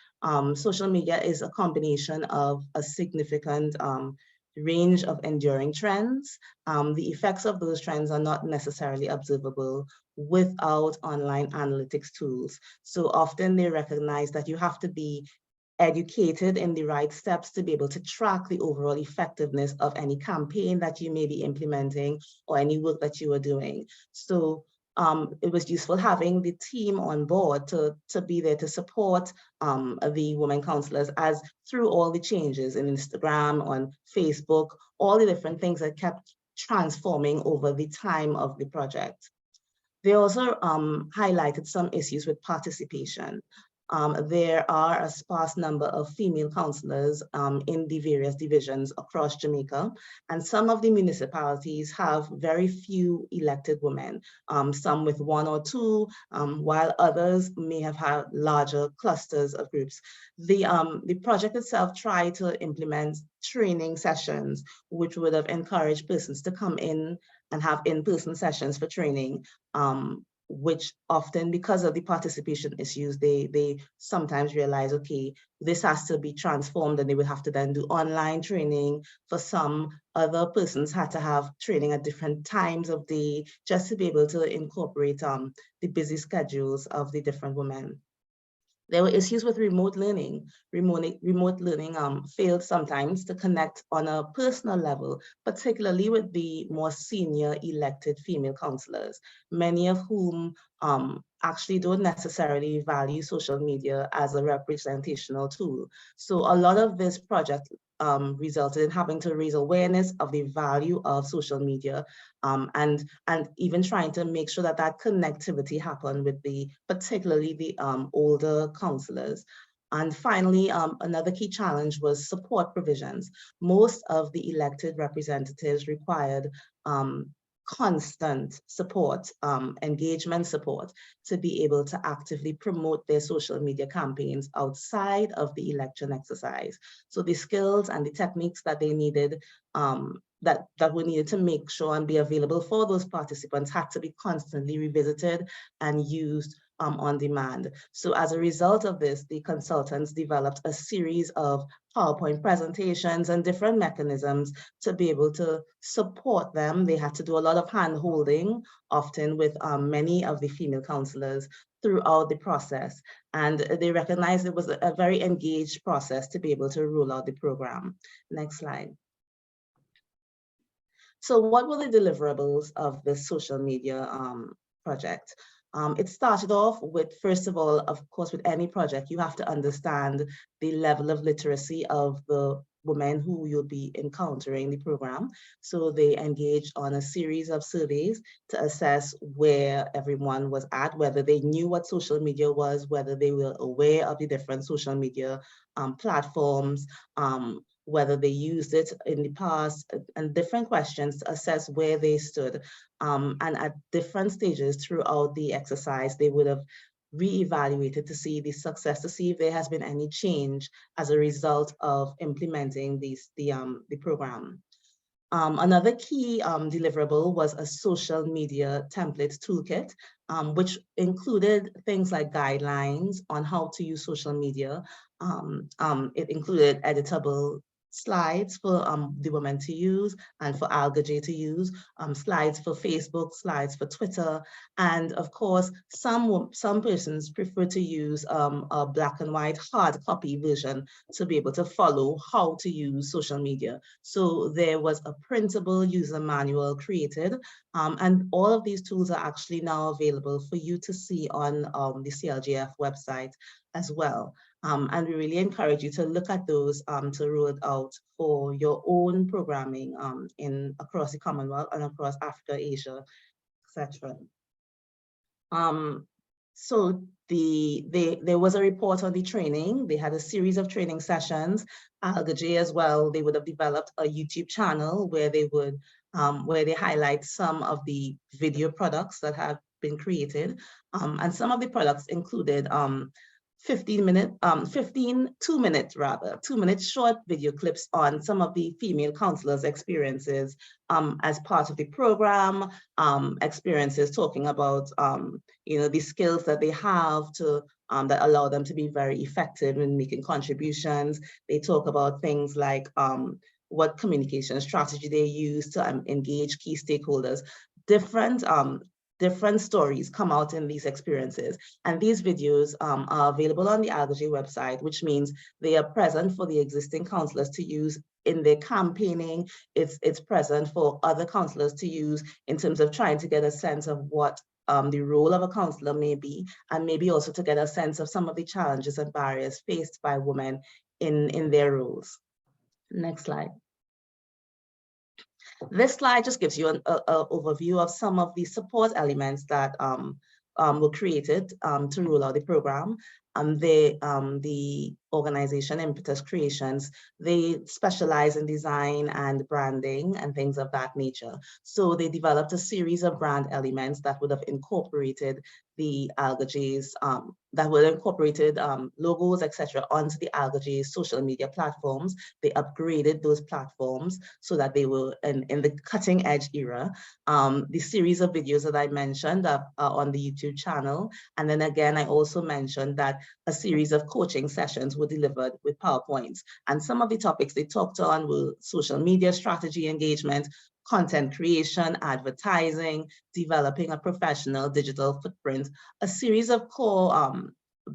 Social media is a combination of a significant range of enduring trends. The effects of those trends are not necessarily observable without online analytics tools. So often they recognize that you have to be educated in the right steps to be able to track the overall effectiveness of any campaign that you may be implementing or any work that you are doing. So it was useful having the team on board to be there to support the women counselors as through all the changes in Instagram, on Facebook, all the different things that kept transforming over the time of the project. They also highlighted some issues with participation. There are a sparse number of female councillors in the various divisions across Jamaica, and some of the municipalities have very few elected women, some with one or two, while others may have had larger clusters of groups. The project itself tried to implement training sessions, which would have encouraged persons to come in and have in-person sessions for training, which often, because of the participation issues, they sometimes realize, okay, this has to be transformed, and they would have to then do online training. For some other persons had to have training at different times of day just to be able to incorporate the busy schedules of the different women. There were issues with remote learning. Remote learning failed sometimes to connect on a personal level, particularly with the more senior elected female councillors, many of whom actually don't necessarily value social media as a representational tool. So a lot of this project resulted in having to raise awareness of the value of social media, and even trying to make sure that that connectivity happened with particularly the older counselors. And finally, another key challenge was support provisions. Most of the elected representatives required constant support, engagement support, to be able to actively promote their social media campaigns outside of the election exercise. So the skills and the techniques that they needed, that were needed to make sure and be available for those participants, had to be constantly revisited and used on demand. So as a result of this, the consultants developed a series of PowerPoint presentations and different mechanisms to be able to support them. They had to do a lot of hand-holding, often with many of the female counselors throughout the process. And they recognized it was a very engaged process to be able to roll out the program. Next slide. So what were the deliverables of this social media project? It started off with, first of all, of course, with any project, you have to understand the level of literacy of the women who you'll be encountering the program. So they engaged on a series of surveys to assess where everyone was at, whether they knew what social media was, whether they were aware of the different social media platforms, whether they used it in the past, and different questions to assess where they stood. And at different stages throughout the exercise, they would have reevaluated to see the success, to see if there has been any change as a result of implementing the program. Another key deliverable was a social media template toolkit, which included things like guidelines on how to use social media. It included editable slides for the women to use and for ALGA to use, slides for Facebook, slides for Twitter, and of course, some persons prefer to use a black and white hard copy version to be able to follow how to use social media. So there was a printable user manual created, and all of these tools are actually now available for you to see on the CLGF website as well. And we really encourage you to look at those to roll it out for your own programming across the Commonwealth and across Africa, Asia, etc. So there was a report on the training. They had a series of training sessions. ALGA as well, they would have developed a YouTube channel where they would where they highlight some of the video products that have been created. And some of the products included 2-minute short video clips on some of the female counselors' experiences as part of the program, experiences talking about the skills that they have to that allow them to be very effective in making contributions. They talk about things like what communication strategy they use to engage key stakeholders. Different stories come out in these experiences. And these videos are available on the ALGA website, which means they are present for the existing counselors to use in their campaigning. It's present for other counselors to use in terms of trying to get a sense of what the role of a counselor may be, and maybe also to get a sense of some of the challenges and barriers faced by women in their roles. Next slide. This slide just gives you an overview of some of the support elements that were created to roll out the program. The organization Impetus Creations, they specialize in design and branding and things of that nature. So they developed a series of brand elements that would have incorporated the ALGA's, that would have incorporated logos, etc., onto the ALGA's social media platforms. They upgraded those platforms so that they were in the cutting edge era. The series of videos that I mentioned are on the YouTube channel. And then again, I also mentioned that a series of coaching sessions were delivered with PowerPoints. And some of the topics they talked on were social media strategy engagement, content creation, advertising, developing a professional digital footprint, a series of core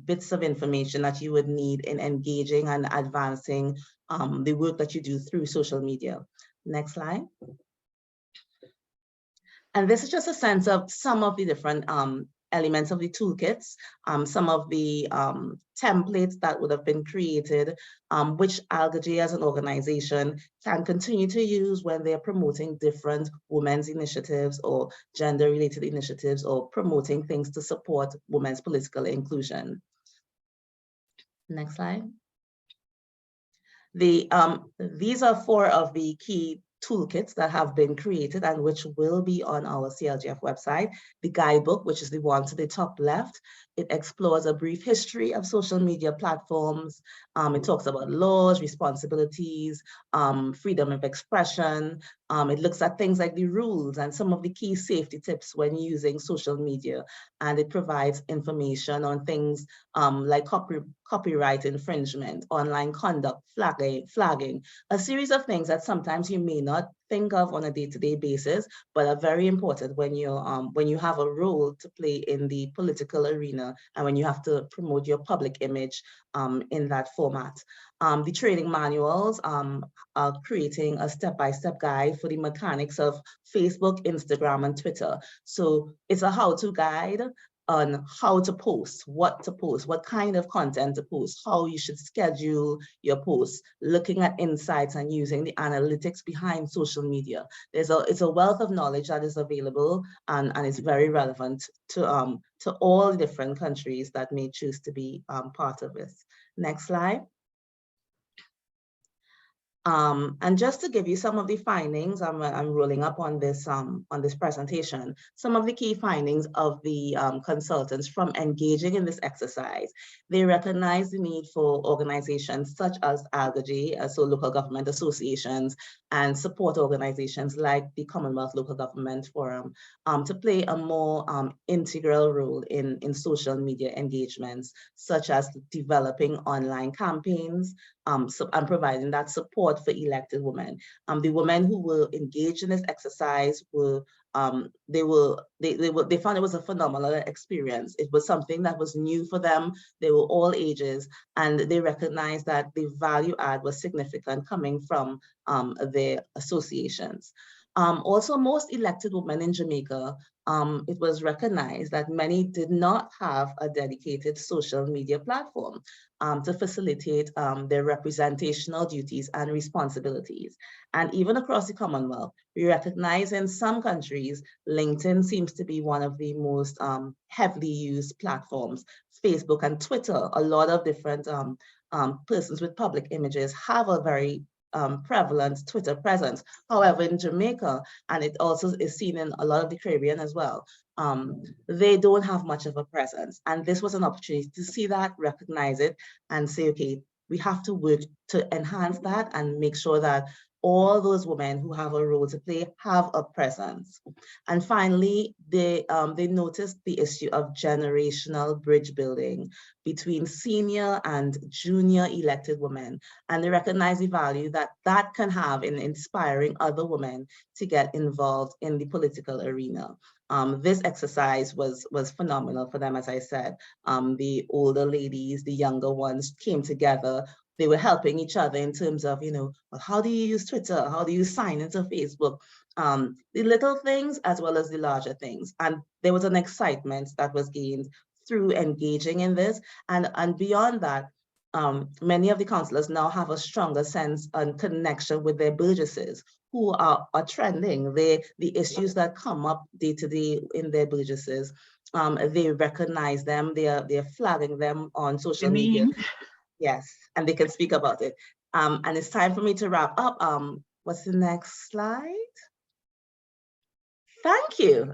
bits of information that you would need in engaging and advancing the work that you do through social media. Next slide. And this is just a sense of some of the different elements of the toolkits, some of the templates that would have been created, which CLGF as an organization can continue to use when they're promoting different women's initiatives or gender-related initiatives or promoting things to support women's political inclusion. Next slide. These are 4 of the key toolkits that have been created and which will be on our CLGF website. The guidebook, which is the one to the top left, it explores a brief history of social media platforms. It talks about laws, responsibilities, freedom of expression. It looks at things like the rules and some of the key safety tips when using social media. And it provides information on things like copyright infringement, online conduct, flagging, a series of things that sometimes you may not think of on a day-to-day basis, but are very important when you have a role to play in the political arena and when you have to promote your public image in that format. The training manuals are creating a step-by-step guide for the mechanics of Facebook, Instagram, and Twitter. So it's a how-to guide on how to post, what kind of content to post, how you should schedule your posts, looking at insights and using the analytics behind social media. It's a wealth of knowledge that is available and it's very relevant to all different countries that may choose to be part of this. Next slide. And just to give you some of the findings, I'm rolling up on this presentation, some of the key findings of the consultants from engaging in this exercise. They recognize the need for organizations such as CLGF, so local government associations, and support organizations like the Commonwealth Local Government Forum to play a more integral role in social media engagements, such as developing online campaigns, and providing that support for elected women. The women who were engaged in this exercise were they found it was a phenomenal experience. It was something that was new for them. They were all ages, and they recognized that the value add was significant coming from their associations. Also, most elected women in Jamaica, it was recognized that many did not have a dedicated social media platform to facilitate their representational duties and responsibilities. And even across the Commonwealth, we recognize in some countries, LinkedIn seems to be one of the most heavily used platforms. Facebook and Twitter, a lot of different persons with public images have a very prevalent Twitter presence. However, in Jamaica, and it also is seen in a lot of the Caribbean as well, they don't have much of a presence. And this was an opportunity to see that, recognize it, and say, okay, we have to work to enhance that and make sure that all those women who have a role to play have a presence. And finally, they noticed the issue of generational bridge building between senior and junior elected women. And they recognize the value that that can have in inspiring other women to get involved in the political arena. This exercise was phenomenal for them, as I said. The older ladies, the younger ones came together. They were helping each other in terms of, well, how do you use Twitter? How do you sign into Facebook? The little things as well as the larger things. And there was an excitement that was gained through engaging in this. And beyond that, many of the councillors now have a stronger sense and connection with their burgesses who are trending. The issues that come up day to day in their burgesses, they recognize them, they're flagging them on social media. Yes, and they can speak about it. And it's time for me to wrap up. What's the next slide? Thank you.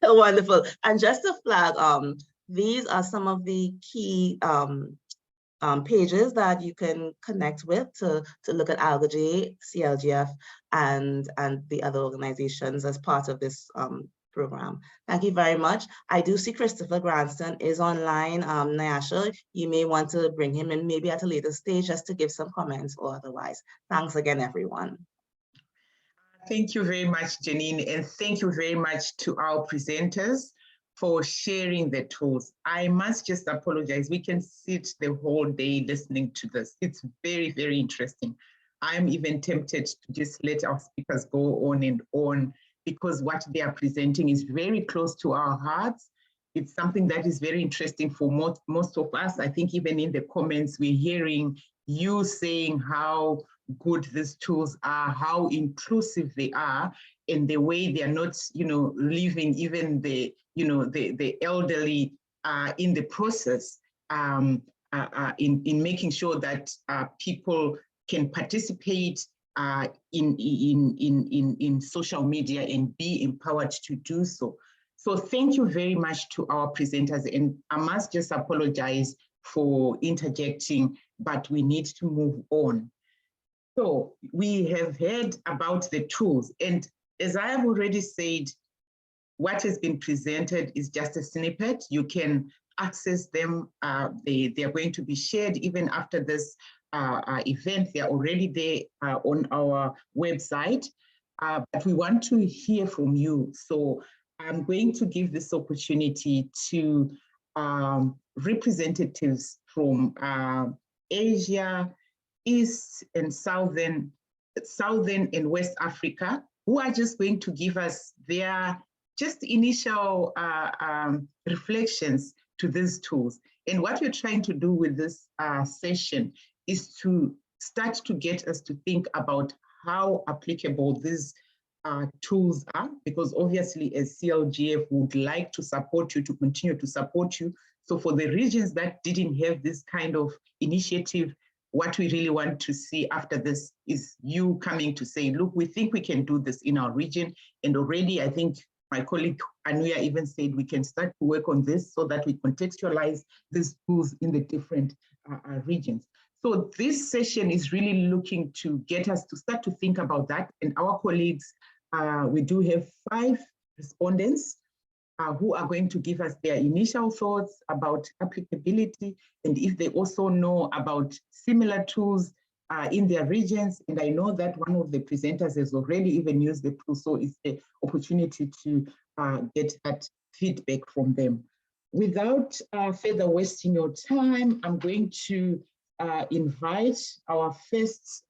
Wonderful. And just to flag, these are some of the key pages that you can connect with to look at CLGF, and the other organizations as part of this program. Thank you very much. I do see Christopher Granston is online. Nyasha, you may want to bring him in maybe at a later stage just to give some comments or otherwise. Thanks again, everyone. Thank you very much, Janine, and thank you very much to our presenters for sharing the tools. I must just apologize. We can sit the whole day listening to this. It's very, very interesting. I'm even tempted to just let our speakers go on and on, because what they are presenting is very close to our hearts, it's something that is very interesting for most of us. I think even in the comments, we're hearing you saying how good these tools are, how inclusive they are, and the way they are not, leaving even the, the elderly in the process, in making sure that people can participate in social media and be empowered to do so. So thank you very much to our presenters, and I must just apologize for interjecting, but we need to move on. So we have heard about the tools, and as I have already said, what has been presented is just a snippet. You can access them. They are going to be shared even after this event. They are already there on our website, but we want to hear from you. So I'm going to give this opportunity to representatives from Asia, East and Southern and West Africa, who are just going to give us their just initial reflections to these tools. And what we're trying to do with this session is to start to get us to think about how applicable these tools are, because obviously as CLGF would like to support you, to continue to support you. So for the regions that didn't have this kind of initiative, what we really want to see after this is you coming to say, look, we think we can do this in our region. And already I think my colleague Anuya even said we can start to work on this so that we contextualize these tools in the different regions. So this session is really looking to get us to start to think about that. And our colleagues, we do have 5 respondents who are going to give us their initial thoughts about applicability, and if they also know about similar tools in their regions. And I know that one of the presenters has already even used the tool, so it's an opportunity to get that feedback from them. Without further wasting your time, I'm going to invite our first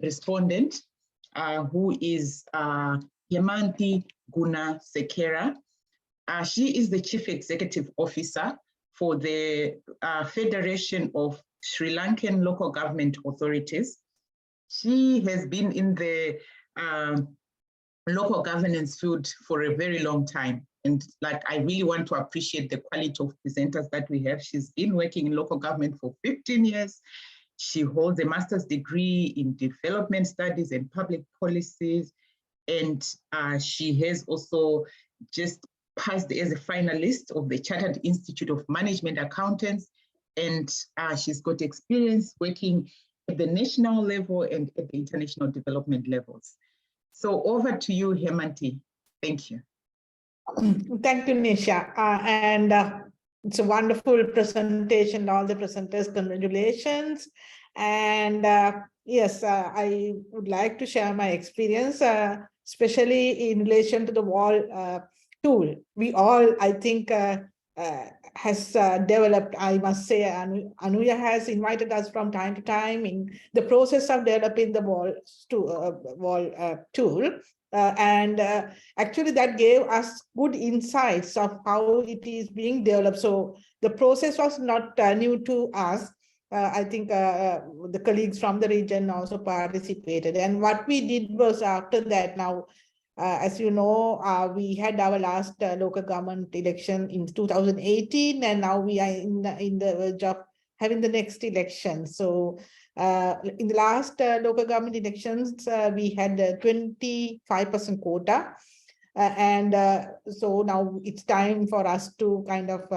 respondent, who is Hemanthi Gunasekera. She is the Chief Executive Officer for the Federation of Sri Lankan Local Government Authorities. She has been in the local governance field for a very long time. And I really want to appreciate the quality of presenters that we have. She's been working in local government for 15 years. She holds a master's degree in development studies and public policies. And she has also just passed as a finalist of the Chartered Institute of Management Accountants. And she's got experience working at the national level and at the international development levels. So over to you, Hemanthi. Thank you. Thank you, Nisha. It's a wonderful presentation, all the presenters, congratulations. And yes, I would like to share my experience, especially in relation to the wall tool. We all, I think, has developed, I must say, Anuya has invited us from time to time in the process of developing the wall tool. Actually that gave us good insights of how it is being developed. So the process was not new to us. I think the colleagues from the region also participated. And what we did was after that, now, as you know, we had our last local government election in 2018, and now we are in the verge of having the next election. So in the last local government elections, we had a 25% quota. So now it's time for us to kind of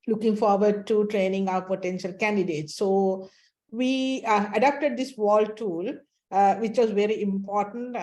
looking forward to training our potential candidates. So we adapted this wall tool, which was very important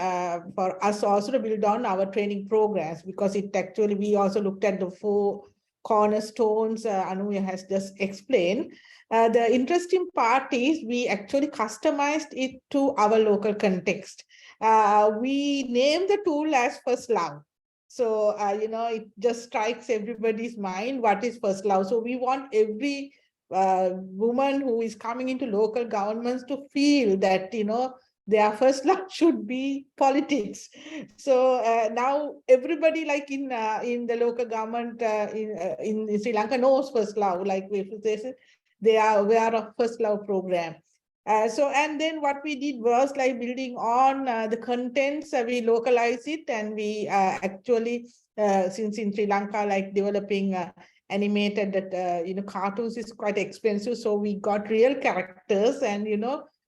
for us also to build on our training programs, because it actually, we also looked at the 4 cornerstones Anuya has just explained. The interesting part is we actually customized it to our local context. We named the tool as First Love. So, you know, it just strikes everybody's mind, what is first love? So we want every woman who is coming into local governments to feel that, you know, their first love should be politics. So now everybody, like in the local government in Sri Lanka, knows first love. Like they are aware of first love program. And then what we did was like building on the contents, we localize it, and we actually, since in Sri Lanka, like developing animated cartoons is quite expensive. So we got real characters and,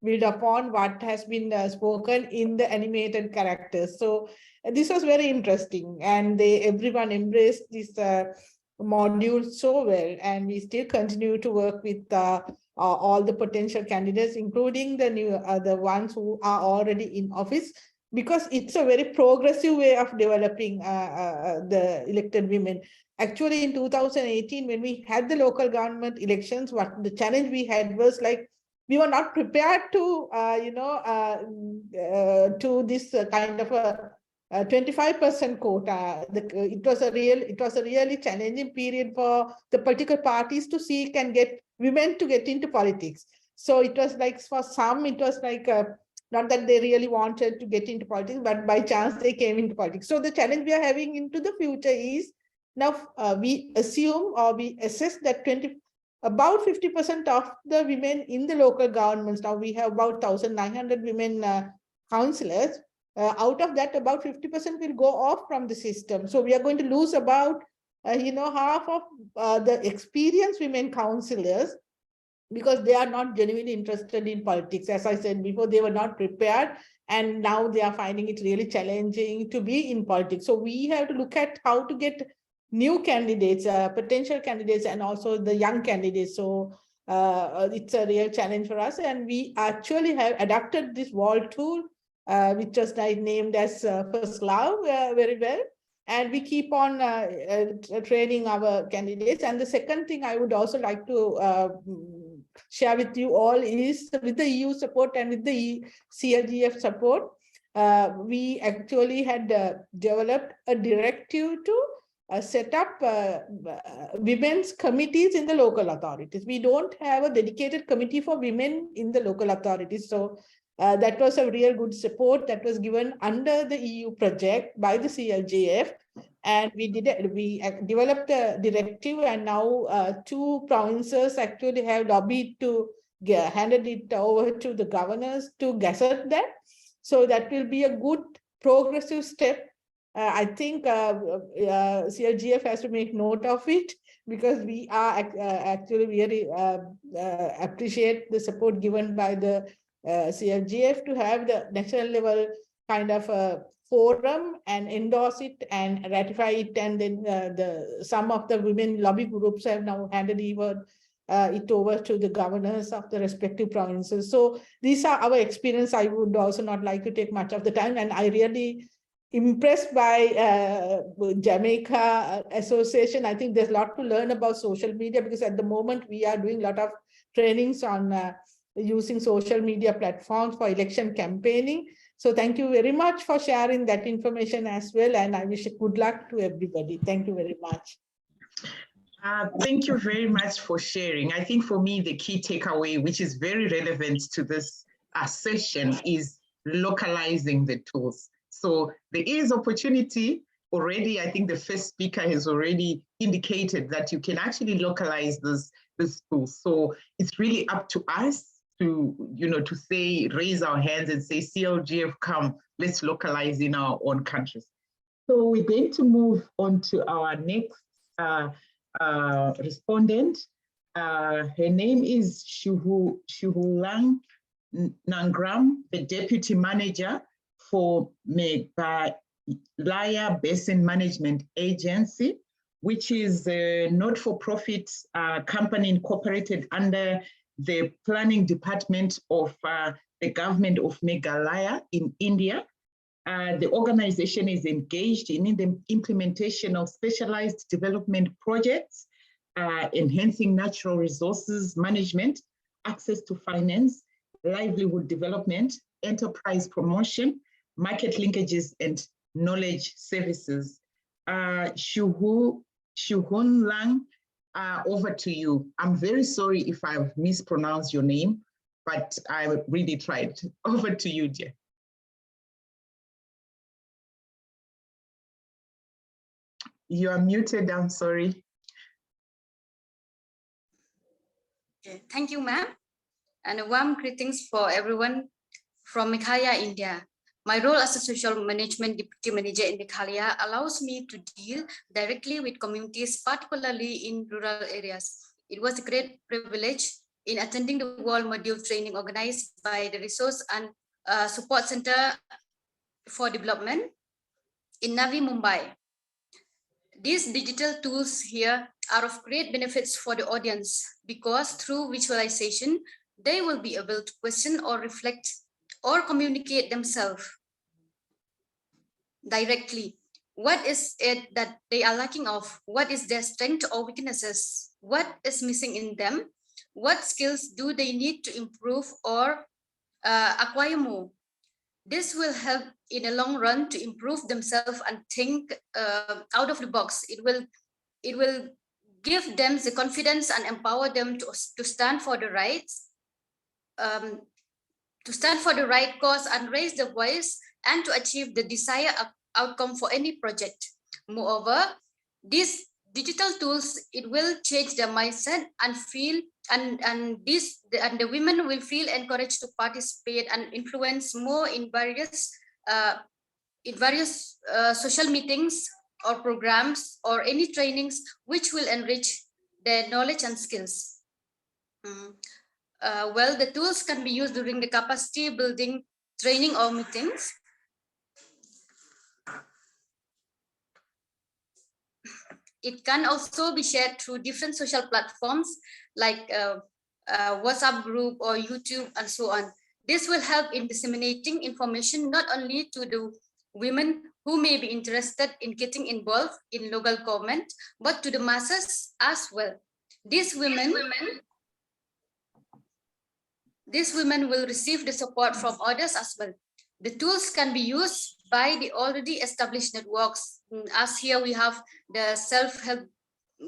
build upon what has been spoken in the animated characters. So this was very interesting, and everyone embraced this module so well, and we still continue to work with all the potential candidates, including the ones who are already in office, because it's a very progressive way of developing the elected women. Actually, in 2018, when we had the local government elections, what the challenge we had was like, we were not prepared to, to this kind of a 25% quota. It was a really challenging period for the political parties to seek and get women to get into politics. So it was like, for some, it was like not that they really wanted to get into politics, but by chance they came into politics. So the challenge we are having into the future is, now we assume or we assess that about 50% of the women in the local governments, now we have about 1,900 women councillors. Out of that, about 50% will go off from the system. So we are going to lose about, half of the experienced women councillors, because they are not genuinely interested in politics. As I said before, they were not prepared, and now they are finding it really challenging to be in politics. So we have to look at how to get new candidates, potential candidates, and also the young candidates. So it's a real challenge for us, and we actually have adapted this wall tool, which was named as First Love, very well. And we keep on training our candidates. And the second thing I would also like to share with you all is, with the EU support and with the CLGF support, we actually had developed a directive to set up women's committees in the local authorities. We don't have a dedicated committee for women in the local authorities. So that was a real good support that was given under the EU project by the CLGF. And we developed a directive, and now 2 provinces actually have lobbied to handed it over to the governors to gazette that. So that will be a good progressive step. I think CLGF has to make note of it, because we are actually very appreciate the support given by the CLGF to have the national level kind of a forum and endorse it and ratify it. And then some of the women lobby groups have now handed it over to the governors of the respective provinces. So these are our experience. I would also not like to take much of the time, and I really impressed by Jamaica Association. I think there's a lot to learn about social media, because at the moment we are doing a lot of trainings on using social media platforms for election campaigning. So thank you very much for sharing that information as well, and I wish good luck to everybody. Thank you very much. Thank you very much for sharing. I think for me, the key takeaway, which is very relevant to this session, is localizing the tools. So there is opportunity already. I think the first speaker has already indicated that you can actually localize this tools. So it's really up to us to, to say, raise our hands and say, CLGF, come, let's localize in our own countries. So we're going to move on to our next respondent. Her name is Shuhulang Nangram, the Deputy Manager for Meghalaya Basin Management Agency, which is a not-for-profit company incorporated under the Planning Department of the Government of Meghalaya in India. The organization is engaged in the implementation of specialized development projects, enhancing natural resources management, access to finance, livelihood development, enterprise promotion, market linkages, and knowledge services. Shuhun Lang, over to you. I'm very sorry if I've mispronounced your name. but I really tried. Over to you, dear. You are muted, I'm sorry. Okay, thank you, ma'am. And a warm greetings for everyone from Meghalaya, India. My role as a social management deputy manager in Meghalaya allows me to deal directly with communities, particularly in rural areas. It was a great privilege in attending the World Module training organized by the Resource and Support Center for Development in Navi Mumbai. These digital tools here are of great benefits for the audience because through visualization, they will be able to question or reflect or communicate themselves directly. What is it that they are lacking of? What is their strength or weaknesses? What is missing in them? What skills do they need to improve or acquire more? This will help in the long run to improve themselves and think out of the box. It will give them the confidence and empower them to stand for the rights, to stand for the right cause and raise the voice and to achieve the desired outcome for any project. Moreover, these digital tools, it will change their mindset and feel and the women will feel encouraged to participate and influence more in various social meetings or programs or any trainings which will enrich their knowledge and skills. Well, the tools can be used during the capacity building training or meetings. It can also be shared through different social platforms like WhatsApp group or YouTube and so on. This will help in disseminating information not only to the women who may be interested in getting involved in local government, but to the masses as well. These women will receive the support from others as well. The tools can be used by the already established networks. As here we have the self-help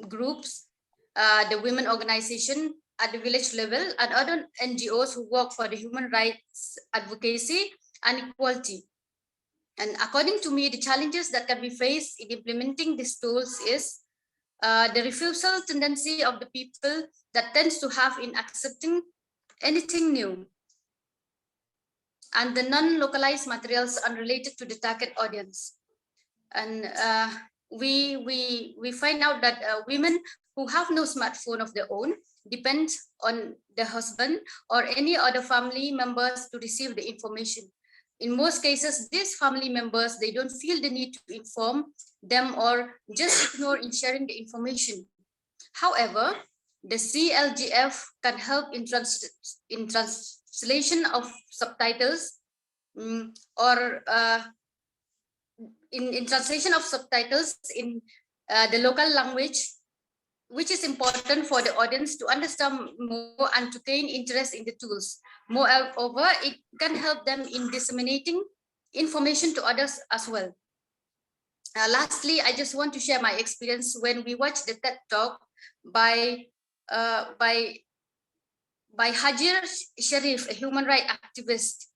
groups, the women organization at the village level, and other NGOs who work for the human rights advocacy and equality. And according to me, the challenges that can be faced in implementing these tools is the refusal tendency of the people that tends to have in accepting anything new, and the non-localized materials unrelated to the target audience. And we find out that women who have no smartphone of their own depend on their husband or any other family members to receive the information. In most cases, these family members, they don't feel the need to inform them or just ignore in sharing the information. However, the CLGF can help in translation of subtitles or in translation of subtitles in the local language, which is important for the audience to understand more and to gain interest in the tools. Moreover, it can help them in disseminating information to others as well. Lastly, I just want to share my experience when we watched the TED Talk by Hajir Sharif, a human rights activist.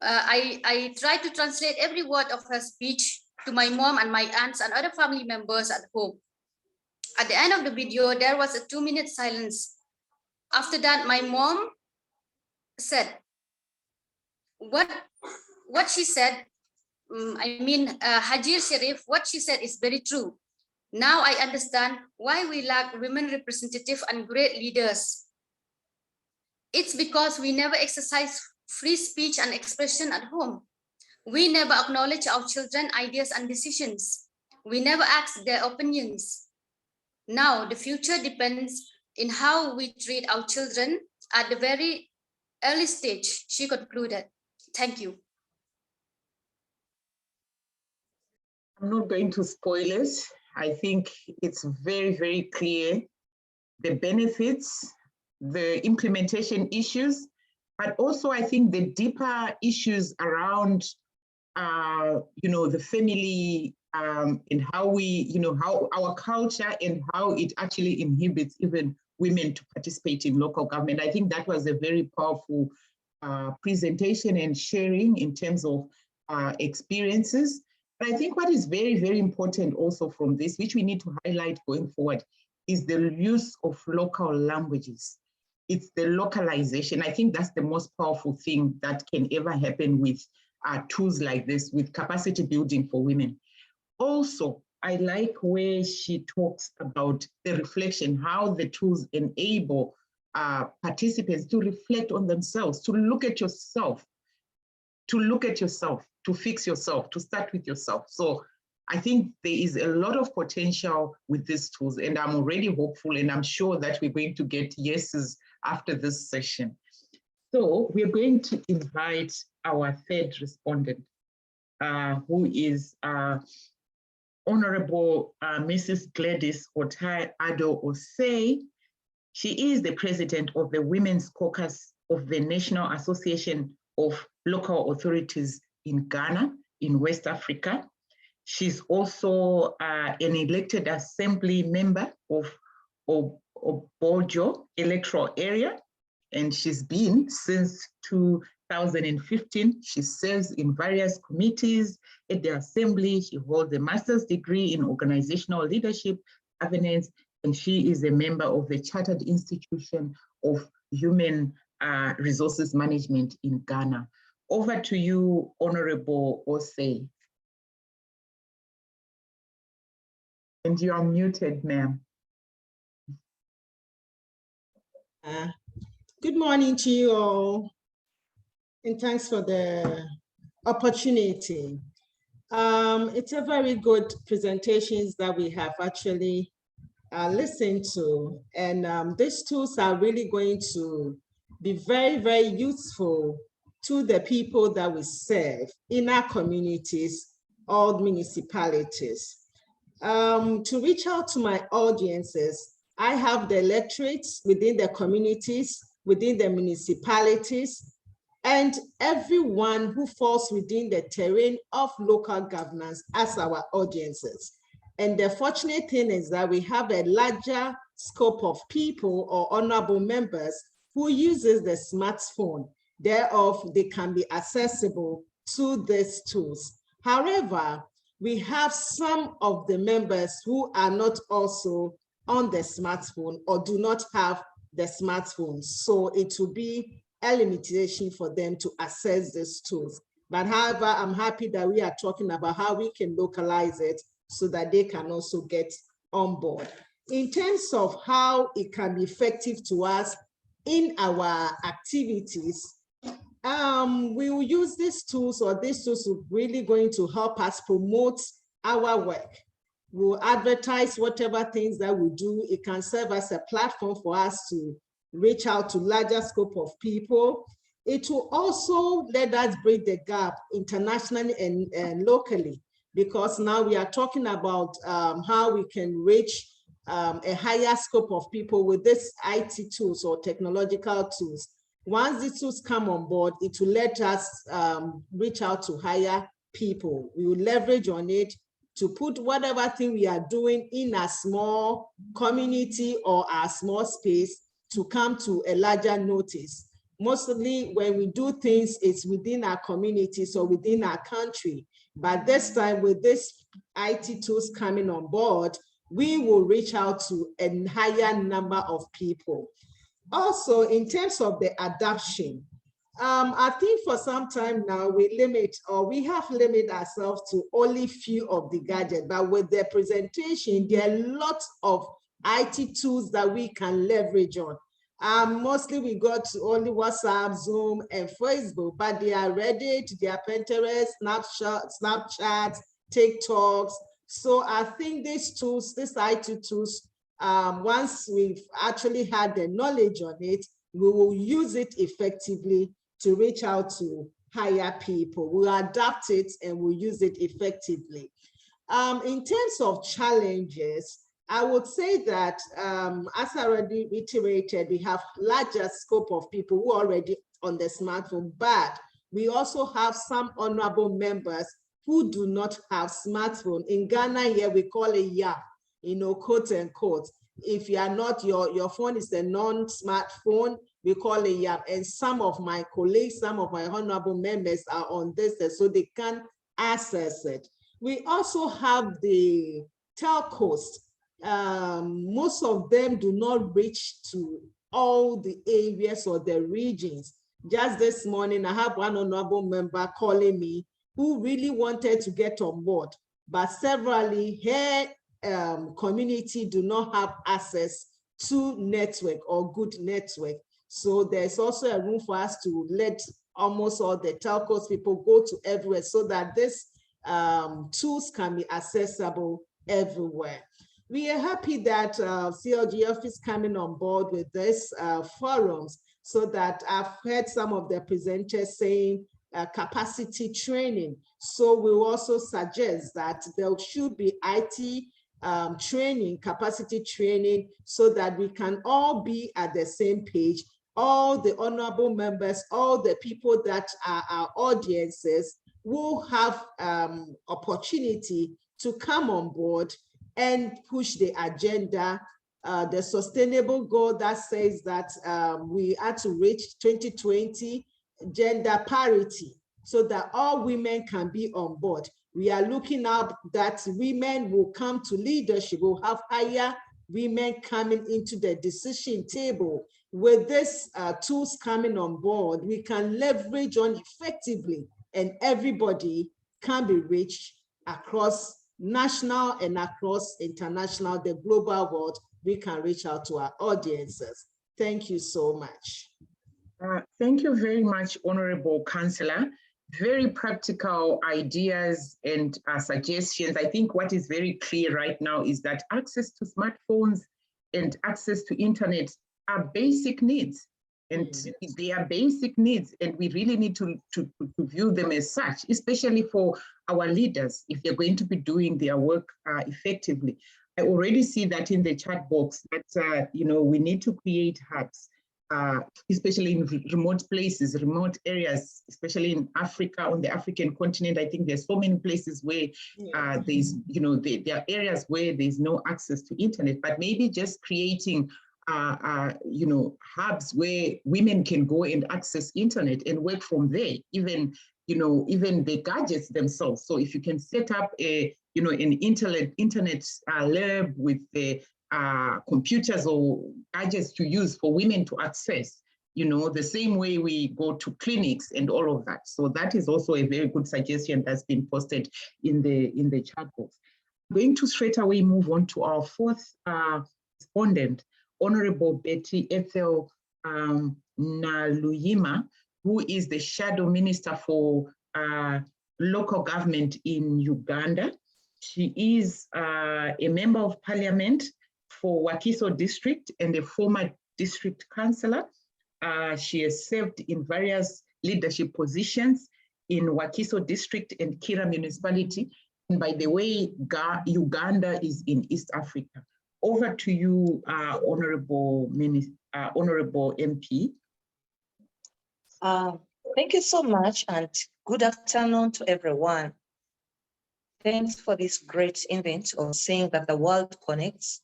I tried to translate every word of her speech to my mom and my aunts and other family members at home. At the end of the video, there was a 2-minute silence. After that, my mom said, what she said, Hajir Sharif, what she said is very true. Now I understand why we lack women representatives and great leaders. It's because we never exercise free speech and expression at home. We never acknowledge our children's ideas and decisions. We never ask their opinions. Now the future depends in how we treat our children at the very early stage, she concluded. Thank you. I'm not going to spoil it. I think it's very, very clear, the benefits, the implementation issues, but also I think the deeper issues around, the family and how we, how our culture and how it actually inhibits even women to participate in local government. I think that was a very powerful presentation and sharing in terms of experiences. But I think what is very, very important also from this, which we need to highlight going forward, is the use of local languages. It's the localization. I think that's the most powerful thing that can ever happen with tools like this, with capacity building for women. Also, I like where she talks about the reflection, how the tools enable participants to reflect on themselves, to look at yourself, to fix yourself, to start with yourself. So I think there is a lot of potential with these tools, and I'm already hopeful, and I'm sure that we're going to get yeses after this session. So we're going to invite our third respondent, who is Honorable Mrs. Gladys Otai Ado Osei. She is the president of the Women's Caucus of the National Association of Local Authorities in Ghana, in West Africa. She's also an elected assembly member of Obojo electoral area, and she's been since 2015. She serves in various committees at the assembly. She holds a master's degree in organizational leadership, governance, and she is a member of the Chartered Institution of Human Resources Management in Ghana. Over to you, Honorable Osei. And you are muted, ma'am. Good morning to you all, and thanks for the opportunity. It's a very good presentations that we have actually listened to, and these tools are really going to be very, very useful to the people that we serve in our communities or municipalities. To reach out to my audiences, I have the electorates within the communities, within the municipalities, and everyone who falls within the terrain of local governance as our audiences. And the fortunate thing is that we have a larger scope of people or honorable members who uses the smartphone. Thereof, they can be accessible to these tools. However, we have some of the members who are not also on the smartphone or do not have the smartphone. So it will be a limitation for them to access these tools. But however, I'm happy that we are talking about how we can localize it so that they can also get on board. In terms of how it can be effective to us in our activities, we will use these tools, or these tools are really going to help us promote our work. We'll advertise whatever things that we do. It can serve as a platform for us to reach out to larger scope of people. It will also let us bridge the gap internationally and locally, because now we are talking about how we can reach a higher scope of people with these IT tools or technological tools. Once these tools come on board, it will let us reach out to higher people. We will leverage on it to put whatever thing we are doing in a small community or a small space to come to a larger notice. Mostly when we do things, it's within our communities or within our country. But this time with this IT tools coming on board, we will reach out to a higher number of people. Also, in terms of the adoption, I think for some time now we have limited ourselves to only few of the gadgets, but with the presentation, there are lots of IT tools that we can leverage on. Mostly we got only WhatsApp, Zoom, and Facebook, but they are Reddit, they are Pinterest, Snapchat, TikToks. So I think these tools, these IT tools, once we've actually had the knowledge on it, we will use it effectively to reach out to higher people. We'll adapt it and we'll use it effectively. In terms of challenges, I would say that, as I already reiterated, we have larger scope of people who are already on the smartphone, but we also have some honorable members who do not have smartphone. In Ghana here, we call it YA, quote unquote. If you are not, your phone is a non-smartphone, we call it YAP. And some of my colleagues, some of my honorable members are on this, so they can access it. We also have the telcos. Most of them do not reach to all the areas or the regions. Just this morning, I have one honorable member calling me who really wanted to get on board, but severally her community do not have access to network or good network. So there's also a room for us to let almost all the telcos people go to everywhere so that this tools can be accessible everywhere. We are happy that CLGF is coming on board with this forums, so that I've heard some of the presenters saying capacity training. So we also suggest that there should be IT training, capacity training, so that we can all be at the same page. All the honorable members, all the people that are our audiences will have opportunity to come on board and push the agenda, the sustainable goal that says that we are to reach 2020 gender parity, so that all women can be on board. We are looking up that women will come to leadership, will have higher women coming into the decision table. With this tools coming on board, we can leverage on effectively, and everybody can be reached across national and across international, the global world. We can reach out to our audiences. Thank you so much. Thank you very much, Honorable Councillor. Very practical ideas and suggestions. I think what is very clear right now is that access to smartphones and access to internet are basic needs, and they are basic needs, and we really need to view them as such, especially for our leaders, if they're going to be doing their work effectively. I already see that in the chat box that we need to create hubs, especially in remote places, remote areas, especially in Africa, on the African continent. I think there's so many places where there's, there are areas where there's no access to internet, but maybe just creating hubs where women can go and access internet and work from there, even the gadgets themselves. So if you can set up an internet lab with the computers or gadgets to use for women to access, the same way we go to clinics and all of that. So that is also a very good suggestion that's been posted in the chat box. I'm going to straight away move on to our fourth respondent, Honorable Betty Ethel Naluyima, who is the Shadow Minister for Local Government in Uganda. She is a Member of Parliament for Wakiso District and a former District Councillor. She has served in various leadership positions in Wakiso District and Kira Municipality. And by the way, Uganda is in East Africa. Over to you, Honorable MP. Thank you so much, and good afternoon to everyone. Thanks for this great event of saying that the world connects,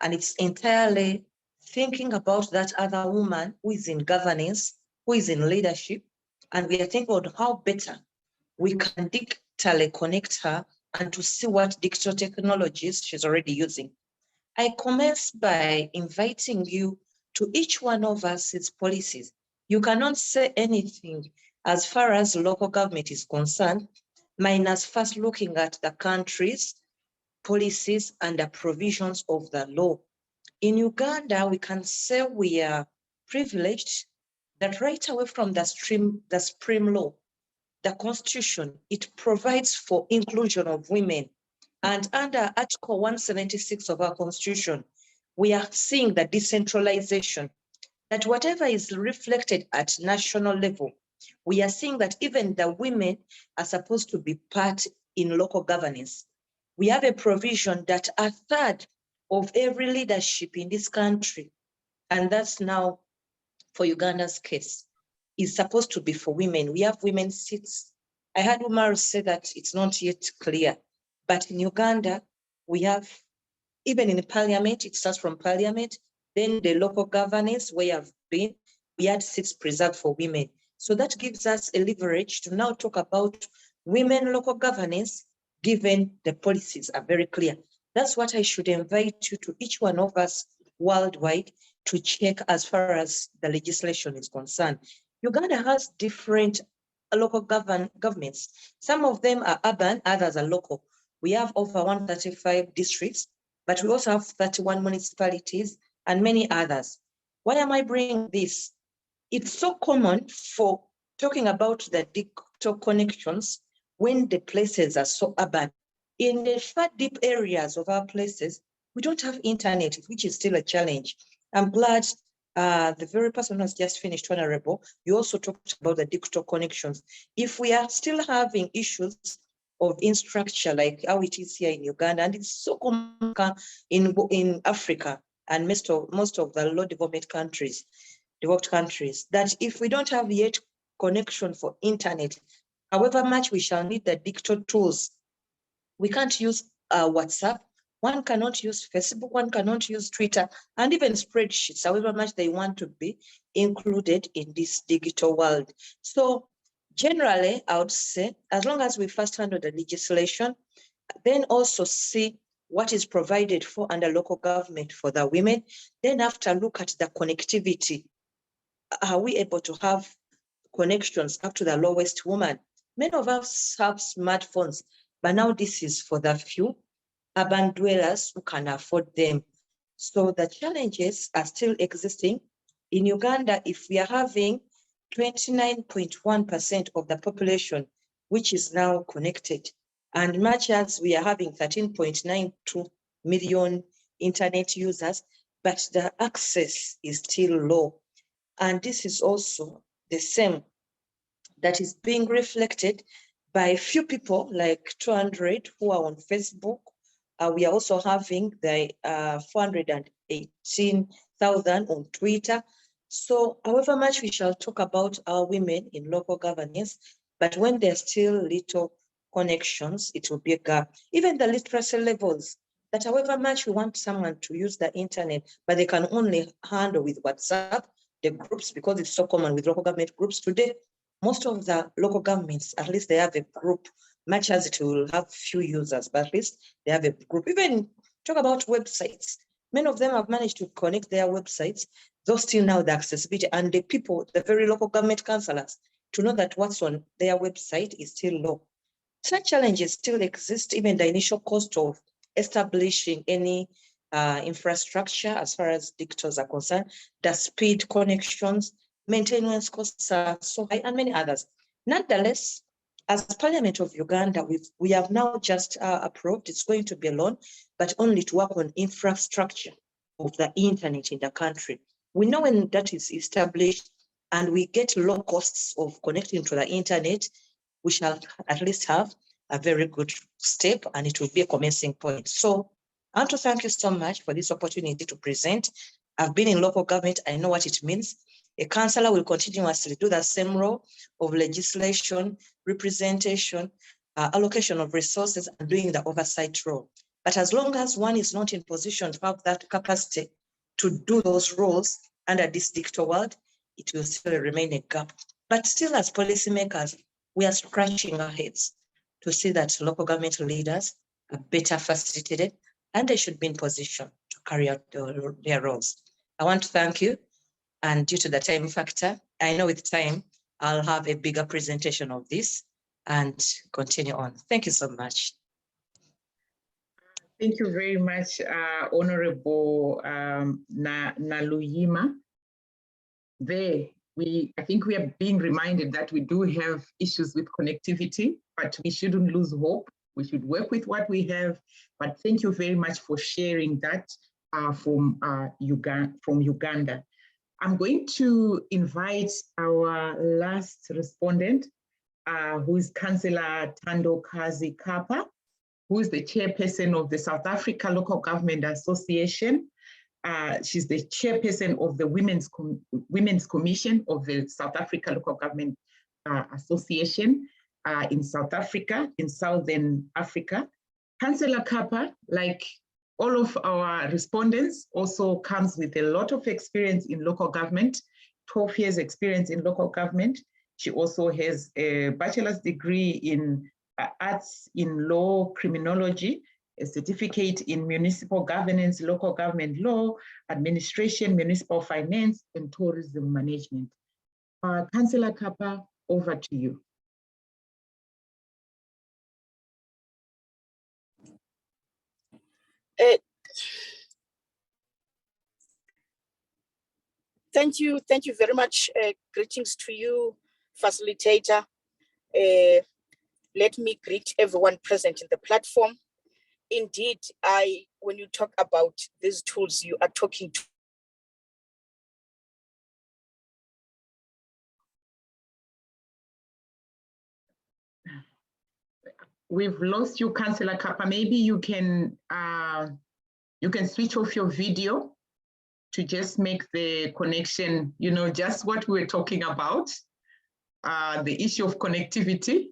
and it's entirely thinking about that other woman who is in governance, who is in leadership, and we are thinking about how better we can digitally connect her and to see what digital technologies she's already using. I commence by inviting you to each one of us' policies. You cannot say anything as far as local government is concerned, minus first looking at the country's policies and the provisions of the law. In Uganda, we can say we are privileged that right away from the supreme law, the Constitution, it provides for inclusion of women. And under Article 176 of our Constitution, we are seeing the decentralization, that whatever is reflected at national level, we are seeing that even the women are supposed to be part in local governance. We have a provision that a third of every leadership in this country, and that's now for Uganda's case, is supposed to be for women. We have women's seats. I heard Umaru say that it's not yet clear, but in Uganda, we have even in parliament, it starts from parliament, then the local governance where I've been, we had seats preserved for women. So that gives us a leverage to now talk about women local governance, given the policies are very clear. That's what I should invite you to each one of us worldwide to check as far as the legislation is concerned. Uganda has different local governments. Some of them are urban, others are local. We have over 135 districts, but we also have 31 municipalities and many others. Why am I bringing this? It's so common for talking about the digital connections when the places are so urban. In the far deep areas of our places, we don't have internet, which is still a challenge. I'm glad the very person who has just finished, Honorable, you also talked about the digital connections. If we are still having issues of infrastructure like how it is here in Uganda, and it's so common in Africa and most of the low developed countries, that if we don't have yet connection for internet, however much we shall need the digital tools, we can't use WhatsApp, one cannot use Facebook, one cannot use Twitter, and even spreadsheets, however much they want to be included in this digital world. So generally, I would say, as long as we first handle the legislation, then also see what is provided for under local government for the women, then after look at the connectivity. Are we able to have connections up to the lowest woman? Many of us have smartphones, but now this is for the few urban dwellers who can afford them. So the challenges are still existing. In Uganda, if we are having 29.1% of the population, which is now connected, and much as we are having 13.92 million internet users, but the access is still low. And this is also the same that is being reflected by a few people, like 200 who are on Facebook. We are also having the 418,000 on Twitter. So however much we shall talk about our women in local governance, but when there's still little connections, it will be a gap. Even the literacy levels, that however much we want someone to use the internet, but they can only handle with WhatsApp, the groups, because it's so common with local government groups today. Most of the local governments, at least they have a group, much as it will have few users, but at least they have a group. Even talk about websites. Many of them have managed to connect their websites, though still now the accessibility and the people, the very local government councillors, to know that what's on their website is still low. Such challenges still exist, even the initial cost of establishing any infrastructure as far as digitals are concerned, the speed connections, maintenance costs are so high, and many others. Nonetheless, as Parliament of Uganda, we have now just approved, it's going to be a loan, but only to work on infrastructure of the internet in the country. We know when that is established and we get low costs of connecting to the internet, we shall at least have a very good step, and it will be a commencing point. So I want to thank you so much for this opportunity to present. I've been in local government, I know what it means. A councillor will continuously do the same role of legislation, representation, allocation of resources, and doing the oversight role. But as long as one is not in position to have that capacity to do those roles under this digital world, it will still remain a gap. But still, as policymakers, we are scratching our heads to see that local government leaders are better facilitated and they should be in position to carry out their roles. I want to thank you. And due to the time factor, I know with time, I'll have a bigger presentation of this and continue on. Thank you so much. Thank you very much, Honorable Naluyima. I think we are being reminded that we do have issues with connectivity, but we shouldn't lose hope. We should work with what we have. But thank you very much for sharing that from Uganda. I'm going to invite our last respondent, who is Councillor Tando Kazi Kapa, who is the chairperson of the South Africa Local Government Association. She's the chairperson of the Women's Commission of the South Africa Local Government Association in South Africa, in Southern Africa. Councillor Kapa, like All of our respondents also comes with a lot of experience in local government, 12 years experience in local government. She also has a bachelor's degree in arts in law, criminology, a certificate in municipal governance, local government law, administration, municipal finance, and tourism management. Councillor Kappa, over to you. Thank you very much. Greetings to you, facilitator. Let me greet everyone present in the platform. Indeed, when you talk about these tools, you are talking to We've lost you, Councillor Kappa. Maybe you can switch off your video to just make the connection, you know, just what we were talking about, the issue of connectivity.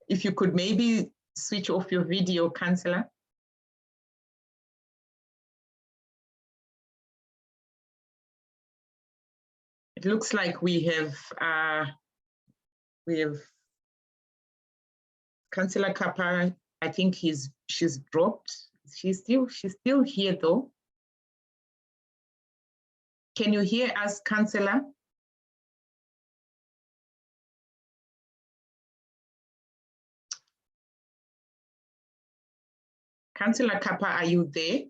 If you could maybe switch off your video, Councillor. It looks like we have Councillor Kappa. I think she's dropped. She's still here though. Can you hear us, Councillor? Councillor Kappa, are you there?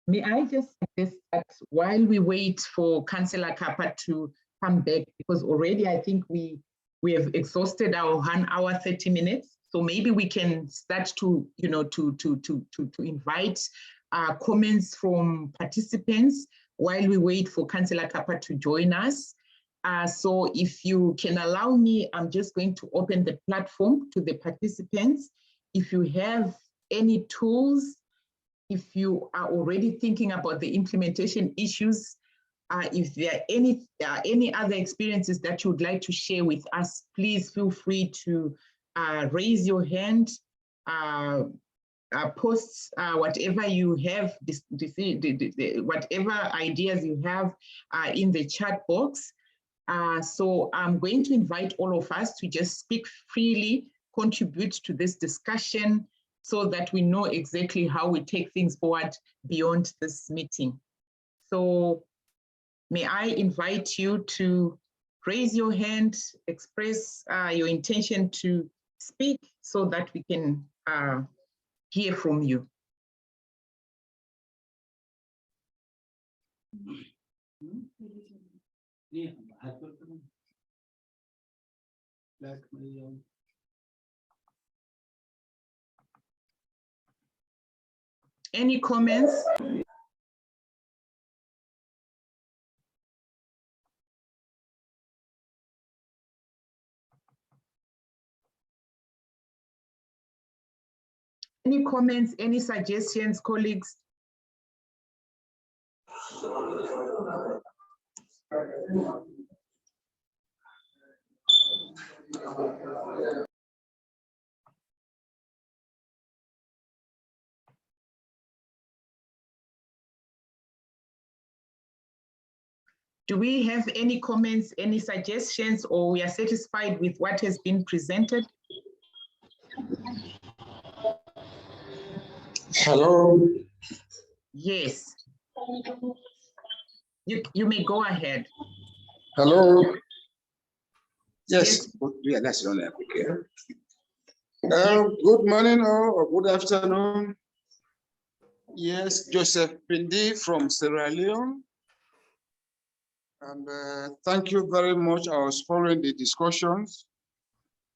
May I just suggest that while we wait for Councillor Kappa to come back, because already I think we have exhausted our 1 hour, 30 minutes. So maybe we can start to, you know, to invite comments from participants while we wait for Councillor Kappa to join us. So if you can allow me, I'm just going to open the platform to the participants. If you have any tools, if you are already thinking about the implementation issues, if there are any other experiences that you would like to share with us, please feel free to raise your hand, post whatever you have, whatever ideas you have in the chat box. So I'm going to invite all of us to just speak freely, contribute to this discussion so that we know exactly how we take things forward beyond this meeting. So may I invite you to raise your hand, express your intention to speak so that we can hear from you. Any comments? Any comments, any suggestions, colleagues? Do we have any comments, any suggestions, or we are satisfied with what has been presented? Hello. Yes. You may go ahead. Hello. Yes. Yeah, that's on there. Good morning or good afternoon. Yes, Joseph Pindi from Sierra Leone. And thank you very much. I was following the discussions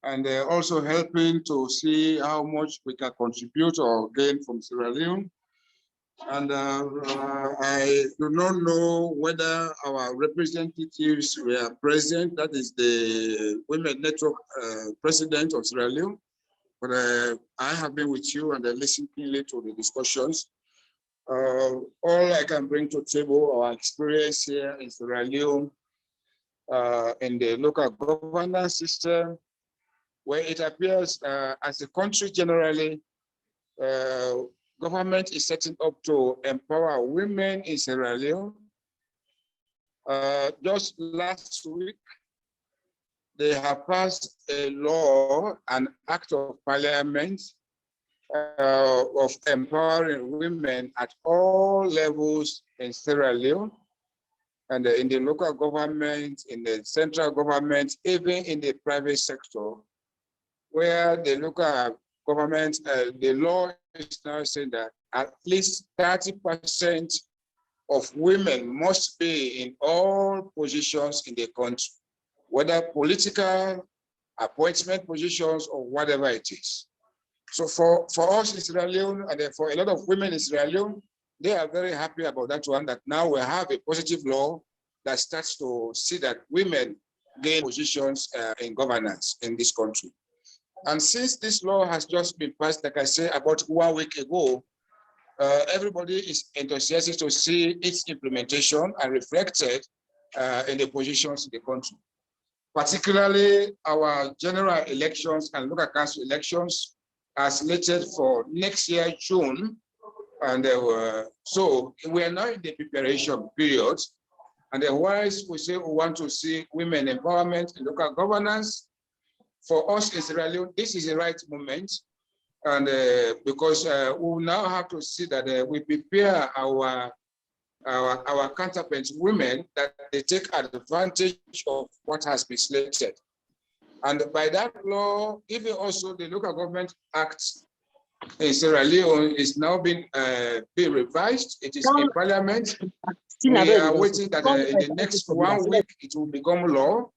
and also helping to see how much we can contribute or gain from Sierra Leone. And I do not know whether our representatives were present. That is the Women Network president of Sierra Leone. But I have been with you and I listened keenly to the discussions. All I can bring to the table, our experience here in Sierra Leone, in the local governance system, where it appears as a country generally, government is setting up to empower women in Sierra Leone. Just last week, they have passed a law, an act of parliament of empowering women at all levels in Sierra Leone, and in the local government, in the central government, even in the private sector, where the local government, the law is now saying that at least 30% of women must be in all positions in the country, whether political, appointment positions, or whatever it is. So for us in Sierra Leone, and for a lot of women in Sierra Leone, they are very happy about that one, that now we have a positive law that starts to see that women gain positions in governance in this country. And since this law has just been passed, like I said, about 1 week ago, everybody is enthusiastic to see its implementation and reflected in the positions in the country. Particularly our general elections and local council elections are slated for next year, June. And so we are now in the preparation period. And otherwise, we say we want to see women empowerment in local governance. For us in Sierra Leone, this is the right moment. And because we now have to see that we prepare our counterparts, women, that they take advantage of what has been slated. And by that law, even also the local government act in Sierra Leone is now being revised. It is in parliament. We are waiting that in the next 1 week, it will become law.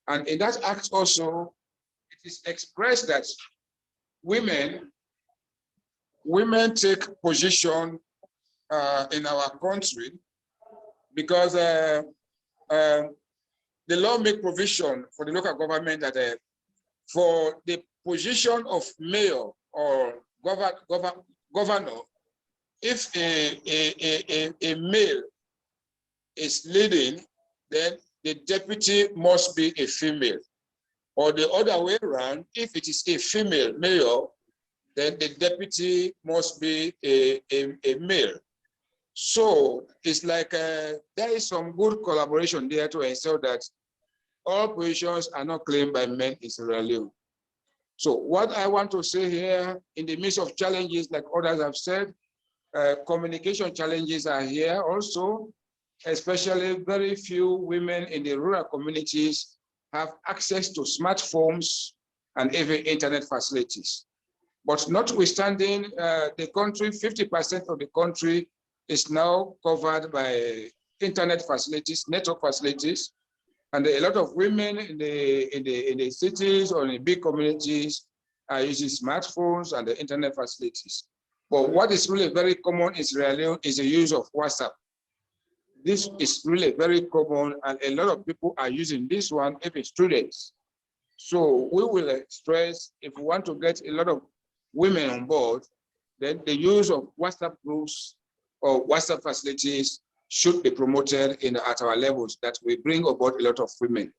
And in that act also, it is expressed that women take position in our country because the law make provision for the local government that for the position of mayor or governor, if a male is leading, then the deputy must be a female. Or the other way around, if it is a female mayor, then the deputy must be a male. So it's like there is some good collaboration there to ensure that all positions are not claimed by men in Sierra Leone. So what I want to say here, in the midst of challenges, like others have said, communication challenges are here also, especially very few women in the rural communities have access to smartphones and even internet facilities. But notwithstanding, the country, 50% of the country is now covered by internet facilities, network facilities, and a lot of women in the cities or in big communities are using smartphones and the internet facilities. But what is really very common in Sierra Leone is the use of WhatsApp. This is really very common, and a lot of people are using this one, even students. So we will stress, if we want to get a lot of women on board, then the use of WhatsApp groups or WhatsApp facilities should be promoted at our levels, that we bring aboard a lot of women.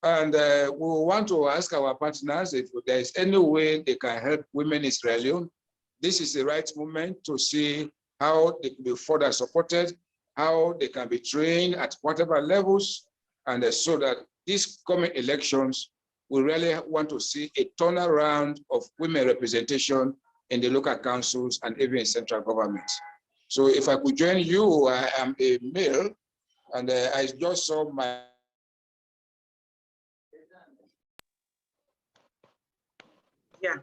And we want to ask our partners if there is any way they can help women in Sierra Leone. This is the right moment to see how they can be further supported, how they can be trained at whatever levels, and so that these coming elections, we really want to see a turnaround of women representation in the local councils and even in central government. So if I could join you, I am a male, and I just saw my... Yeah,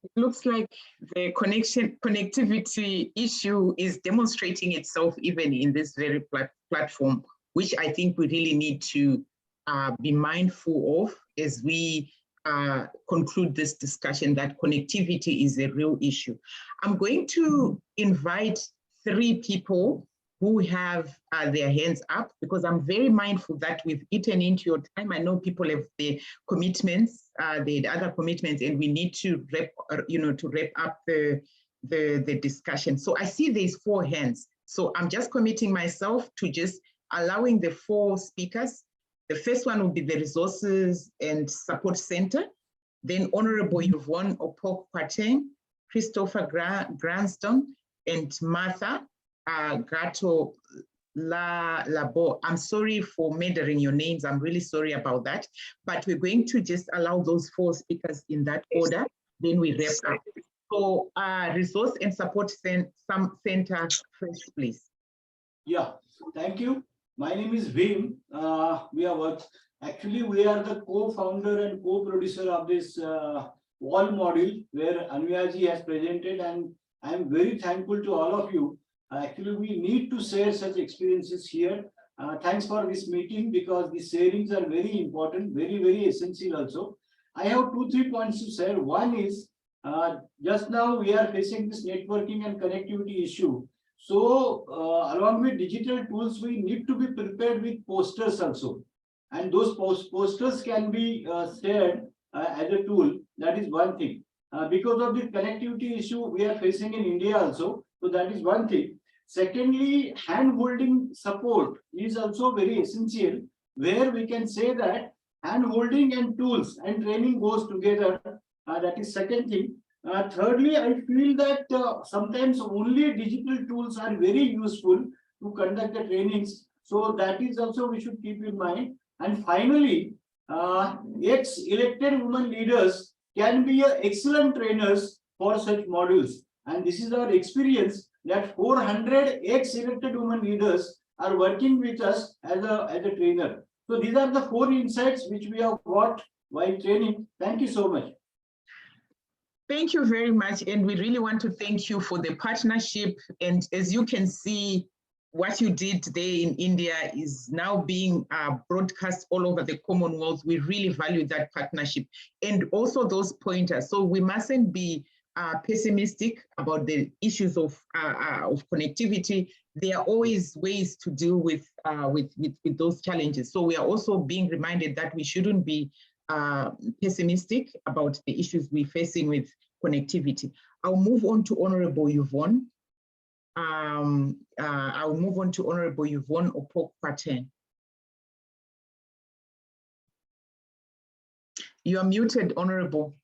it looks like the connectivity issue is demonstrating itself even in this very platform, which I think we really need to be mindful of as we conclude this discussion, that connectivity is a real issue. I'm going to invite 3 people who have their hands up, because I'm very mindful that we've eaten into your time. I know people have the commitments, the other commitments, and we need to wrap up the discussion. So I see there's 4 hands. So I'm just committing myself to just allowing the 4 speakers The first one will be the Resources and Support Center. Then Honorable Yvonne Opok Pateng, Christopher Granston, and Martha Gato Labo. I'm sorry for murdering your names. I'm really sorry about that. But we're going to just allow those 4 speakers in that order. Then we wrap up. So Resource and Support Center first, please. Yeah, thank you. My name is Vim. We are the co-founder and co-producer of this wall module where Anviaji has presented, and I am very thankful to all of you. Actually, we need to share such experiences here. Thanks for this meeting, because the sharings are very important, very essential also. I have 2-3 points to share. One is, just now we are facing this networking and connectivity issue. So along with digital tools, we need to be prepared with posters also. And those posters can be shared as a tool. That is one thing. Because of the connectivity issue we are facing in India also. So that is one thing. Secondly, hand-holding support is also very essential, where we can say that hand-holding and tools and training goes together. That is second thing. Thirdly, I feel that sometimes only digital tools are very useful to conduct the trainings. So that is also we should keep in mind. And finally, ex-elected women leaders can be excellent trainers for such modules. And this is our experience that 400 ex-elected women leaders are working with us as a trainer. So these are the 4 insights which we have got while training. Thank you so much. Thank you very much. And we really want to thank you for the partnership. And as you can see, what you did today in India is now being broadcast all over the Commonwealth. We really value that partnership and also those pointers. So we mustn't be pessimistic about the issues of connectivity. There are always ways to deal with those challenges. So we are also being reminded that we shouldn't be pessimistic about the issues we're facing with connectivity. I'll move on to Honorable Yvonne. I'll move on to Honorable Yvonne Opok Pateng. You are muted, Honorable.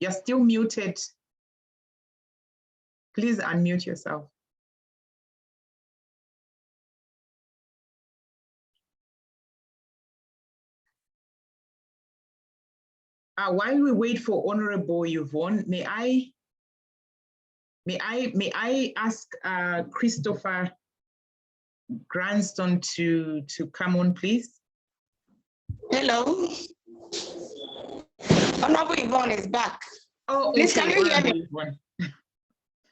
You're still muted. Please unmute yourself. While we wait for Honorable Yvonne, may I ask Christopher Granston to come on, please? Hello. Honorable Yvonne is back. Oh, please, okay. Can you hear me?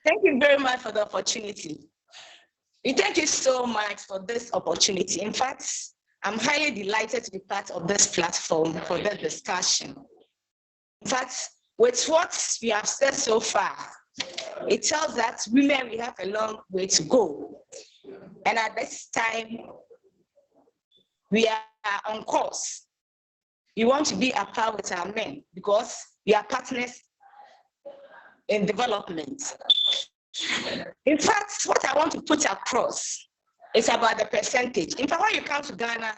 Thank you very much for the opportunity. Thank you so much for this opportunity. In fact, I'm highly delighted to be part of this platform for this discussion. In fact, with what we have said so far, it tells that women, we have a long way to go. And at this time, we are on course. We want to be a par with our men because we are partners in development. In fact, what I want to put across is about the percentage. In fact, when you come to Ghana,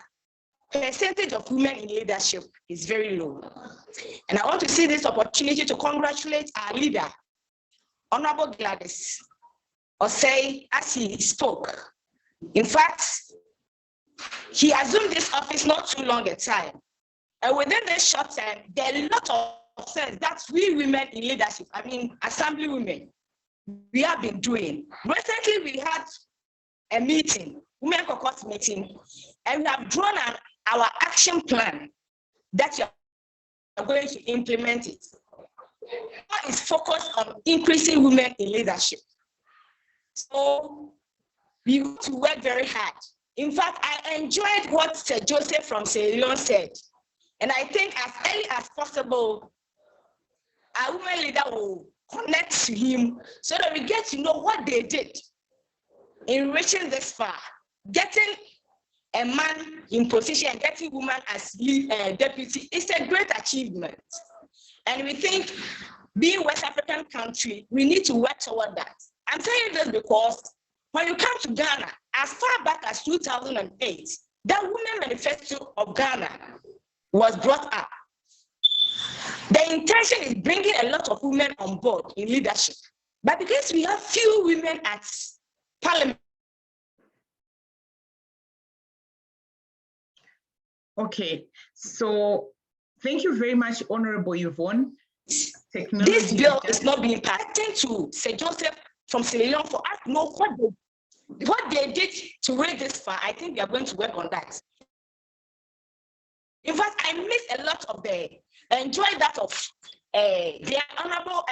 percentage of women in leadership is very low. And I want to see this opportunity to congratulate our leader, Honorable Gladys Osei, as he spoke. In fact, he assumed this office not too long a time. And within this short time, there are a lot of things that we women in leadership, I mean, assembly women, we have been doing. Recently, we had a meeting, Women Caucus meeting, and we have drawn our action plan that we are going to implement it. It is focused on increasing women in leadership. So we want to work very hard. In fact, I enjoyed what Sir Joseph from Sierra Leone said. And I think as early as possible, our women leader will connect to him so that we get to know what they did in reaching this far. Getting a man in position and getting women as deputy is a great achievement. And we think, being West African country, we need to work toward that. I'm saying this because when you come to Ghana, as far back as 2008, the Women Manifesto of Ghana was brought up. The intention is bringing a lot of women on board in leadership. But because we have few women at parliament. Okay, so thank you very much, Honorable Yvonne. This bill is not being passed to St. Joseph from Sierra Leone for us to know what they did to raise this far. I think we are going to work on that. In fact, I missed a lot of enjoy that of the Honorable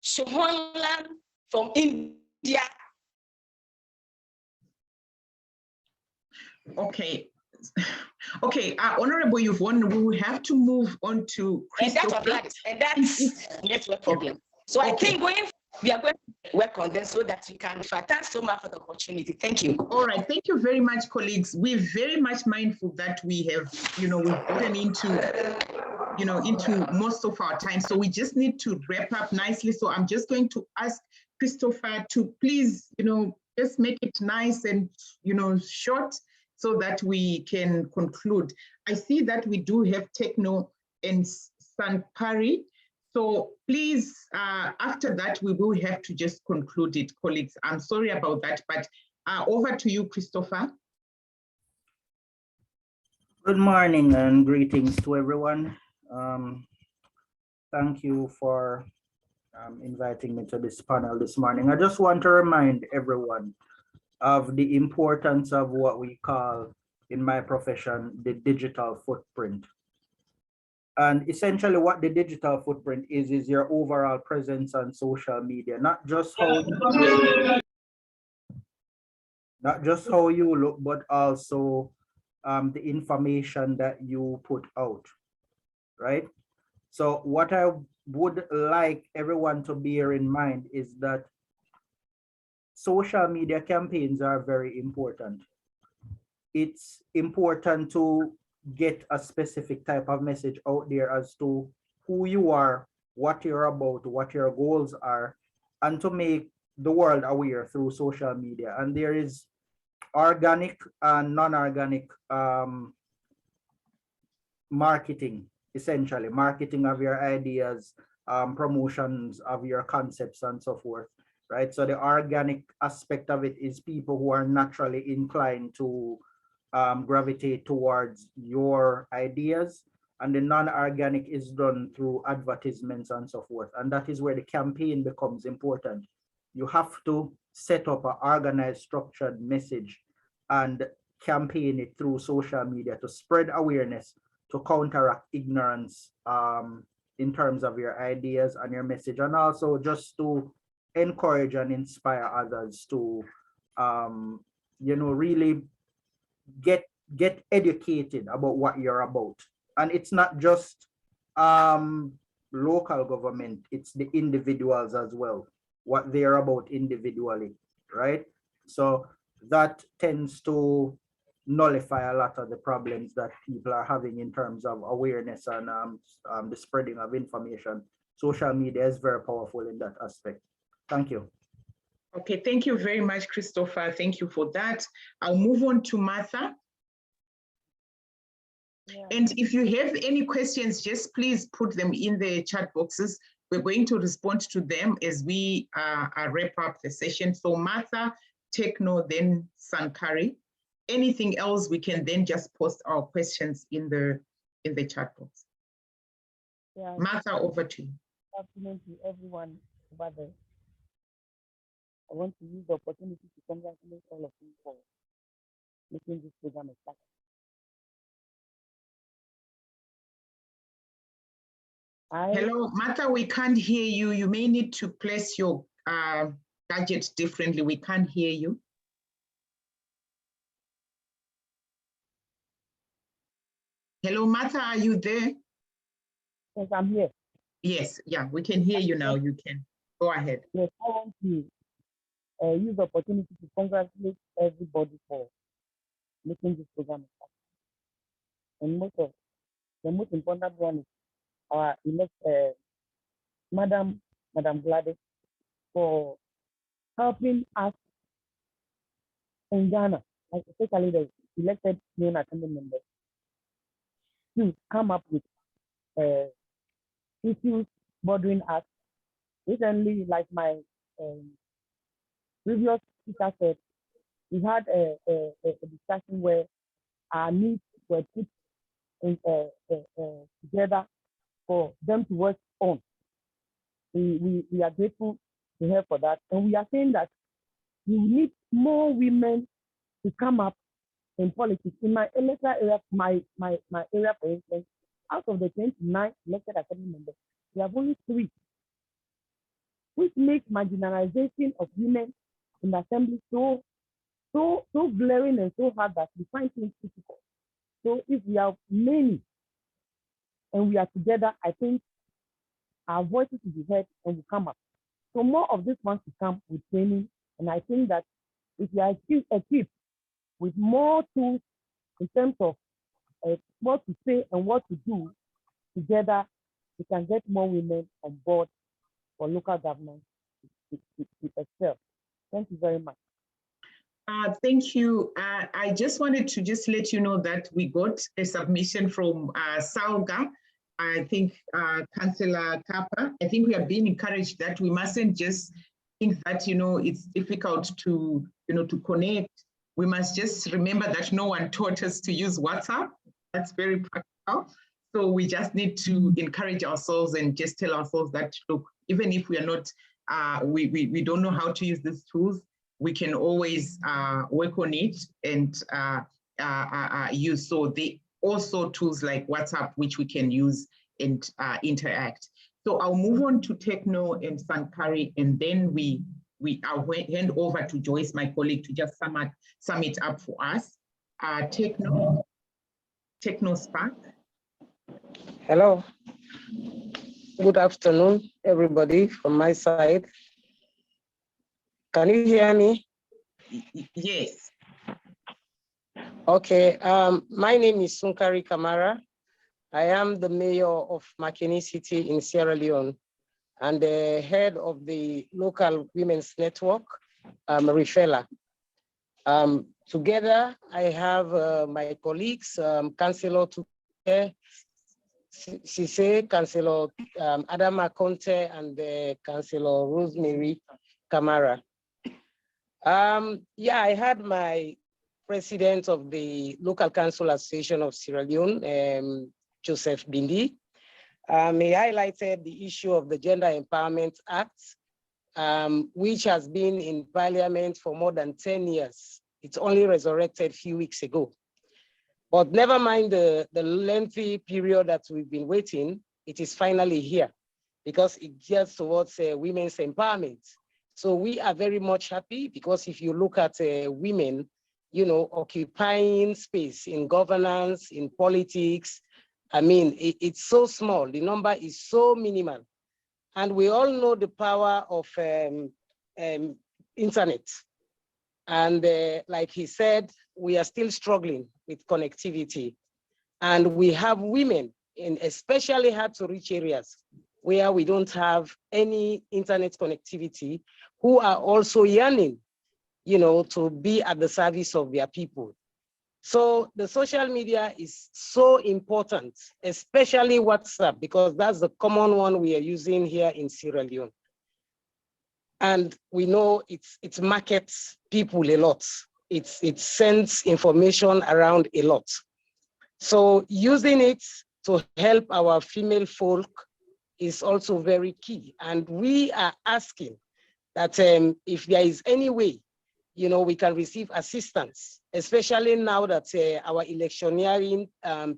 Shohonland from India. Okay. Okay, Honorable Yvonne, we will have to move on to Christopher. And that's network problem. So I think we are going to work on this so that we can. Thanks so much for the opportunity. Thank you. All right, thank you very much, colleagues. We're very much mindful that we have, we've gotten into most of our time. So we just need to wrap up nicely. So I'm just going to ask Christopher to please, just make it nice and, short, so that we can conclude. I see that we do have Techno and Sankari. So please, after that, we will have to just conclude it, colleagues. I'm sorry about that, but over to you, Christopher. Good morning and greetings to everyone. Thank you for inviting me to this panel this morning. I just want to remind everyone of the importance of what we call, in my profession, the digital footprint. And essentially what the digital footprint is your overall presence on social media, not just how you look, but also the information that you put out, right? So what I would like everyone to bear in mind is that social media campaigns are very important. It's important to get a specific type of message out there as to who you are, what you're about, what your goals are, and to make the world aware through social media. And there is organic and non-organic marketing, essentially marketing of your ideas, promotions of your concepts and so forth, right? So the organic aspect of it is people who are naturally inclined to gravitate towards your ideas, and the non-organic is done through advertisements and so forth. And that is where the campaign becomes important. You have to set up an organized, structured message and campaign it through social media to spread awareness, to counteract ignorance in terms of your ideas and your message, and also just to encourage and inspire others to really get educated about what you're about. And it's not just local government, it's the individuals as well, what they're about individually, right? So that tends to nullify a lot of the problems that people are having in terms of awareness and the spreading of information. Social media is very powerful in that aspect. Thank you. Okay, thank you very much, Christopher. Thank you for that. I'll move on to Martha. Yeah. And if you have any questions, just please put them in the chat boxes. We're going to respond to them as we wrap up the session. So Martha, Techno, then Sankari. Anything else, we can then just post our questions in the chat box. Yeah. Martha, over to you. Good afternoon to everyone over there. I want to use the opportunity to congratulate all of you for making this program a success. Hello, Martha, we can't hear you. You may need to place your gadget differently. We can't hear you. Hello, Martha, are you there? Yes, I'm here. Yes, yeah, we can hear you now. You can go ahead. Yes, I want to use the opportunity to congratulate everybody for making this program a success. And the most important one is our Madam Gladys, for helping us in Ghana, like especially the elected new assembly members, to come up with issues bordering us. Recently, like my previous speaker said, we had a discussion where our needs were put in, together for them to work on. We are grateful to her for that. And we are saying that we need more women to come up in politics. In my electoral area, my area, for instance, out of the 29 elected assembly members, we have only 3, which makes marginalization of women in the assembly so glaring and so hard that we find things difficult. So if we are many and we are together, I think our voices will be heard and will come up. So more of this wants to come with training. And I think that if we are equipped with more tools in terms of what to say and what to do together, we can get more women on board for local government to excel. Thank you very much. Thank you. I just wanted to just let you know that we got a submission from Sauga. I think Councillor Kappa. I think we are being encouraged that we mustn't just think that it's difficult to to connect. We must just remember that no one taught us to use WhatsApp. That's very practical. So we just need to encourage ourselves and just tell ourselves that, look, even if we are not, we don't know how to use these tools, we can always work on it and use. So they also tools like WhatsApp, which we can use and interact. So I'll move on to Techno and Sankari, and then I'll hand over to Joyce, my colleague, to just sum it up for us. Techno Spark. Hello. Good afternoon, everybody, from my side. Can you hear me? Yes. Okay. My name is Sunkari Kamara. I am the mayor of Makeni City in Sierra Leone and the head of the local women's network, Rifela. Together, I have my colleagues, Councillor Sise, Councillor Adama Conte, and Councillor Rosemary Kamara. Yeah, I had my president of the Local Council Association of Sierra Leone, Joseph Bindi. He highlighted the issue of the Gender Empowerment Act, which has been in Parliament for more than 10 years. It's only resurrected a few weeks ago. But never mind the lengthy period that we've been waiting, it is finally here because it gets towards women's empowerment. So we are very much happy because if you look at women, occupying space in governance, in politics, I mean, it's so small. The number is so minimal. And we all know the power of internet. And like he said, we are still struggling with connectivity. And we have women in especially hard to reach areas where we don't have any internet connectivity who are also yearning, to be at the service of their people. So the social media is so important, especially WhatsApp, because that's the common one we are using here in Sierra Leone. And we know it markets people a lot. It sends information around a lot. So using it to help our female folk is also very key. And we are asking that if there is any way, we can receive assistance, especially now that our electioneering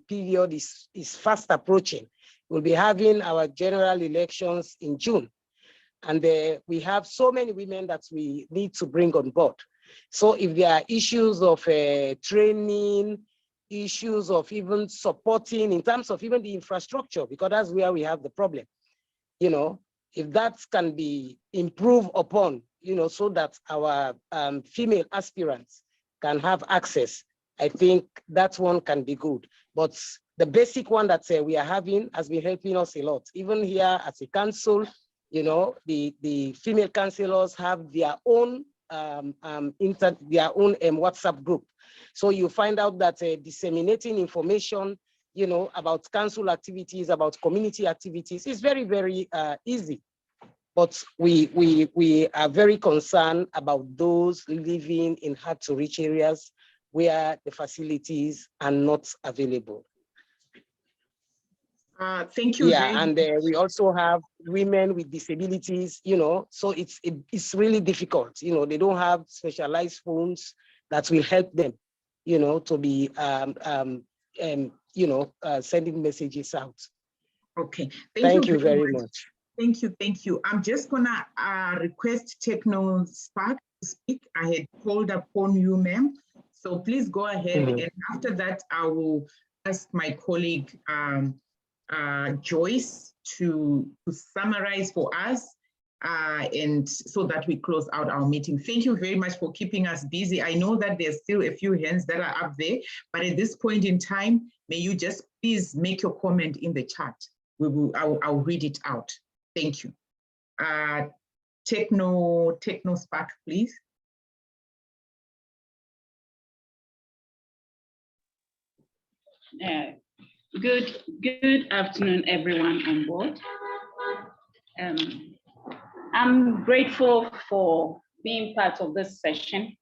period is fast approaching. We'll be having our general elections in June. And we have so many women that we need to bring on board. So if there are issues of training, issues of even supporting in terms of even the infrastructure, because that's where we have the problem, if that can be improved upon, so that our female aspirants can have access, I think that one can be good. But the basic one that we are having has been helping us a lot. Even here as a council, the female councillors have their own their own WhatsApp group. So you find out that disseminating information, you know, about council activities, about community activities is very, very easy. But we are very concerned about those living in hard to reach areas where the facilities are not available. Thank you. Yeah, and we also have women with disabilities, you know, so it's really difficult. You know, they don't have specialized phones that will help them, you know, to be, sending messages out. Okay. Thank you very much. Thank you. Thank you. I'm just gonna request Techno Spark to speak. I had called upon you, ma'am. So please go ahead. And after that, I will ask my colleague, Joyce to summarize for us and so that we close out our meeting. Thank you very much for keeping us busy. I know that there's still a few hands that are up there, but at this point in time, may you just please make your comment in the chat. I'll read it out. Thank you. Techno Spark, please. Good afternoon, everyone on board. I'm grateful for being part of this session.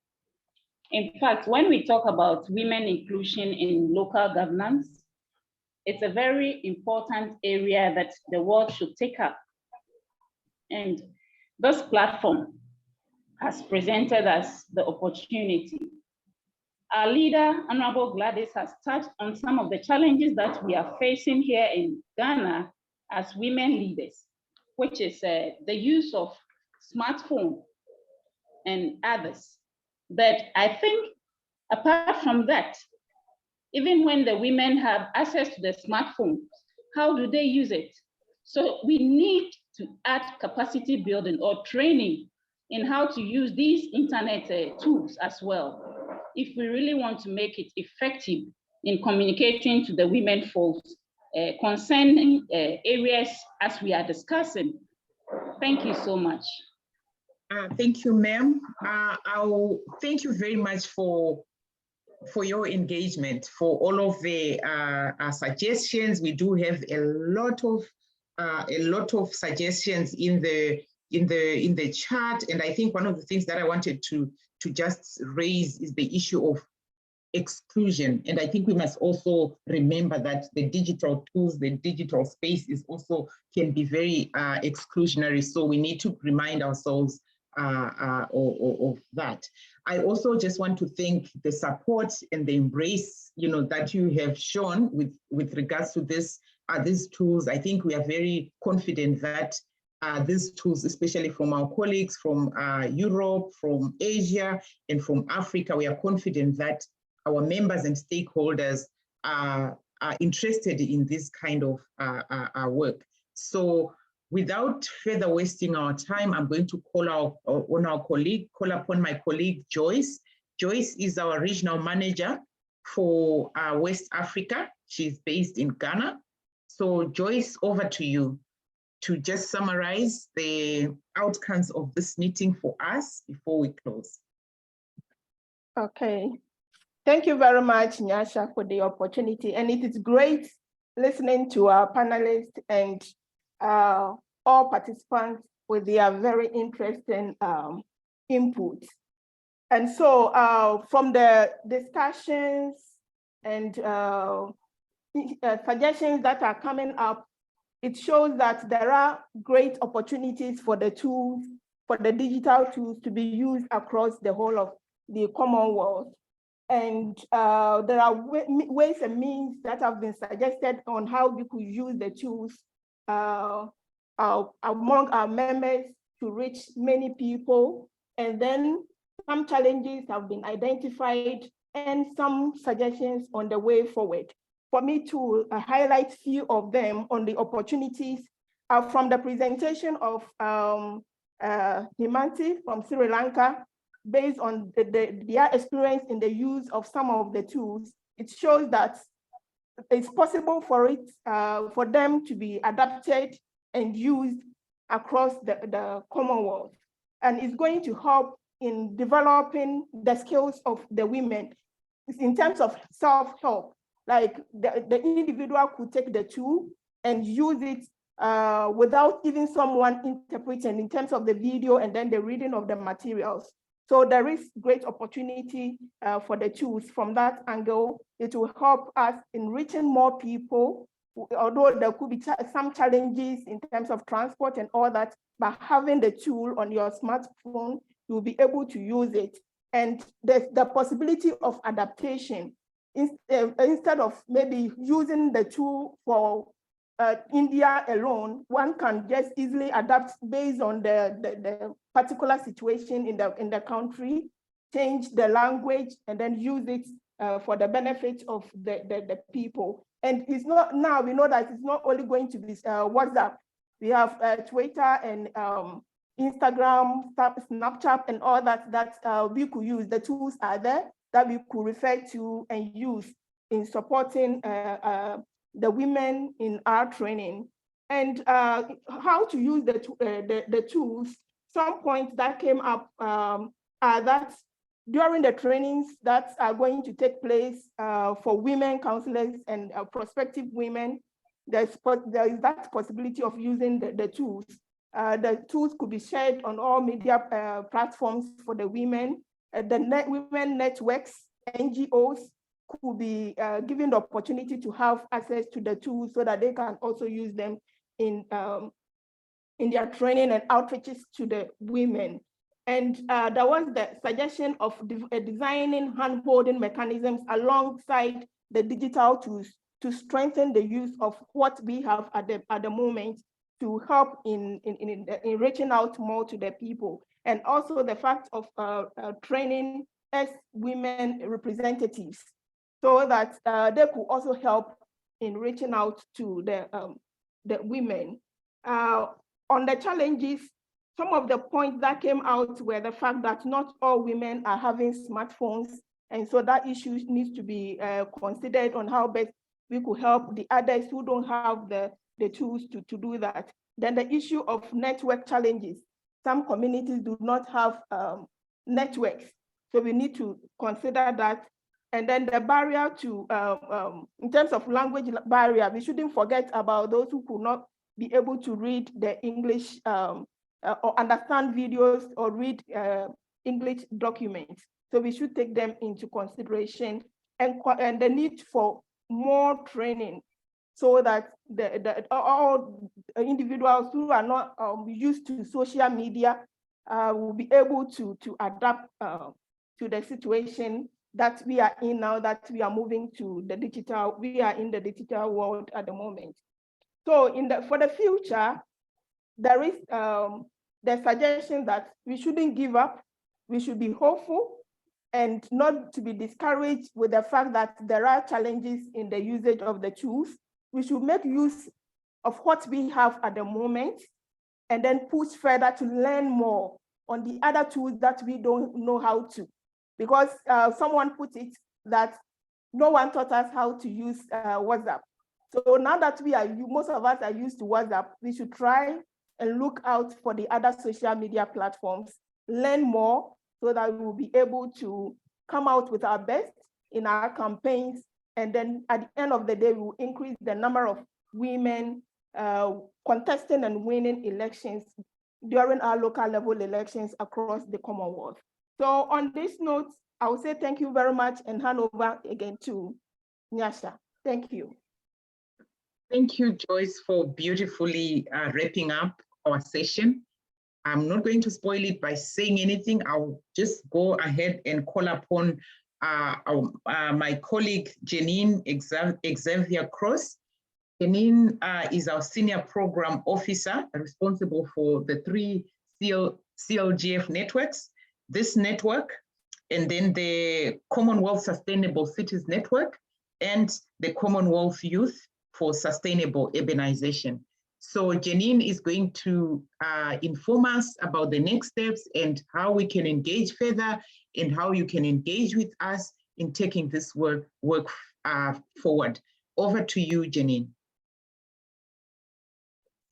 In fact, when we talk about women inclusion in local governance, it's a very important area that the world should take up. And this platform has presented us the opportunity. Our leader, Honorable Gladys, has touched on some of the challenges that we are facing here in Ghana as women leaders, which is the use of smartphone and others. But I think apart from that, even when the women have access to the smartphone, how do they use it? So we need to add capacity building or training in how to use these internet tools as well, if we really want to make it effective in communicating to the women folks concerning areas as we are discussing. Thank you so much. Thank you, ma'am. Thank you very much for your engagement, for all of the suggestions. We do have a lot of suggestions in the chat, and I think one of the things that I wanted to just raise is the issue of exclusion. And I think we must also remember that the digital tools, the digital space is also can be very exclusionary. So we need to remind ourselves of that. I also just want to thank the support and the embrace, you know, that you have shown with regards to these tools. I think we are very confident that these tools, especially from our colleagues from Europe, from Asia, and from Africa, we are confident that our members and stakeholders are interested in this kind of work. So without further wasting our time, I'm going to call upon my colleague, Joyce. Joyce is our regional manager for West Africa. She's based in Ghana. So Joyce, over to you to just summarize the outcomes of this meeting for us before we close. Okay. Thank you very much, Nyasha, for the opportunity. And it is great listening to our panelists and all participants with their very interesting input. And so from the discussions and suggestions that are coming up, it shows that there are great opportunities for the tools, for the digital tools to be used across the whole of the Commonwealth. And there are ways and means that have been suggested on how we could use the tools among our members to reach many people. And then some challenges have been identified and some suggestions on the way forward. For me to highlight a few of them on the opportunities from the presentation of Himanti from Sri Lanka, based on their experience in the use of some of the tools, it shows that it's possible for them to be adapted and used across the Commonwealth. And it's going to help in developing the skills of the women. It's in terms of self-help, like the individual could take the tool and use it without even someone interpreting in terms of the video and then the reading of the materials. So there is great opportunity for the tools from that angle. It will help us in reaching more people, although there could be some challenges in terms of transport and all that, but having the tool on your smartphone, you'll be able to use it. And there's the possibility of adaptation. Instead of maybe using the tool for India alone, one can just easily adapt based on the particular situation in the country, change the language, and then use it for the benefit of the people. And it's not, now we know that it's not only going to be WhatsApp. We have Twitter and Instagram, Snapchat, and all that we could use. The tools are there that we could refer to and use in supporting the women in our training. And how to use the tools, some points that came up are that during the trainings that are going to take place for women counselors and prospective women, there is that possibility of using the tools. The tools could be shared on all media platforms for the women. The women networks, NGOs, could be given the opportunity to have access to the tools so that they can also use them in their training and outreaches to the women. And there was the suggestion of designing hand-holding mechanisms alongside the digital tools to strengthen the use of what we have at the moment to help in reaching out more to the people. And also the fact of training as women representatives so that they could also help in reaching out to the women. On the challenges, some of the points that came out were the fact that not all women are having smartphones. And so that issue needs to be considered on how best we could help the others who don't have the tools to do that. Then the issue of network challenges. Some communities do not have networks. So we need to consider that. And then the barrier to, in terms of language barrier, we shouldn't forget about those who could not be able to read the English or understand videos or read English documents. So we should take them into consideration, and the need for more training so that all individuals who are not used to social media will be able to adapt to the situation that we are in now, that we are moving to the digital, we are in the digital world at the moment. So for the future, there is the suggestion that we shouldn't give up, we should be hopeful and not to be discouraged with the fact that there are challenges in the usage of the tools. We should make use of what we have at the moment and then push further to learn more on the other tools that we don't know how to. Because someone put it that no one taught us how to use WhatsApp. So now that most of us are used to WhatsApp, we should try and look out for the other social media platforms, learn more so that we will be able to come out with our best in our campaigns. And then at the end of the day, we will increase the number of women contesting and winning elections during our local level elections across the Commonwealth. So on this note, I will say thank you very much and hand over again to Nyasha. Thank you. Thank you, Joyce, for beautifully wrapping up our session. I'm not going to spoil it by saying anything. I'll just go ahead and call upon my colleague, Janine Xavier Cross. Janine is our Senior Program Officer responsible for the 3 CLGF networks. This network, and then the Commonwealth Sustainable Cities Network, and the Commonwealth Youth for Sustainable Urbanization. So Janine is going to inform us about the next steps and how we can engage further and how you can engage with us in taking this work forward. Over to you, Janine.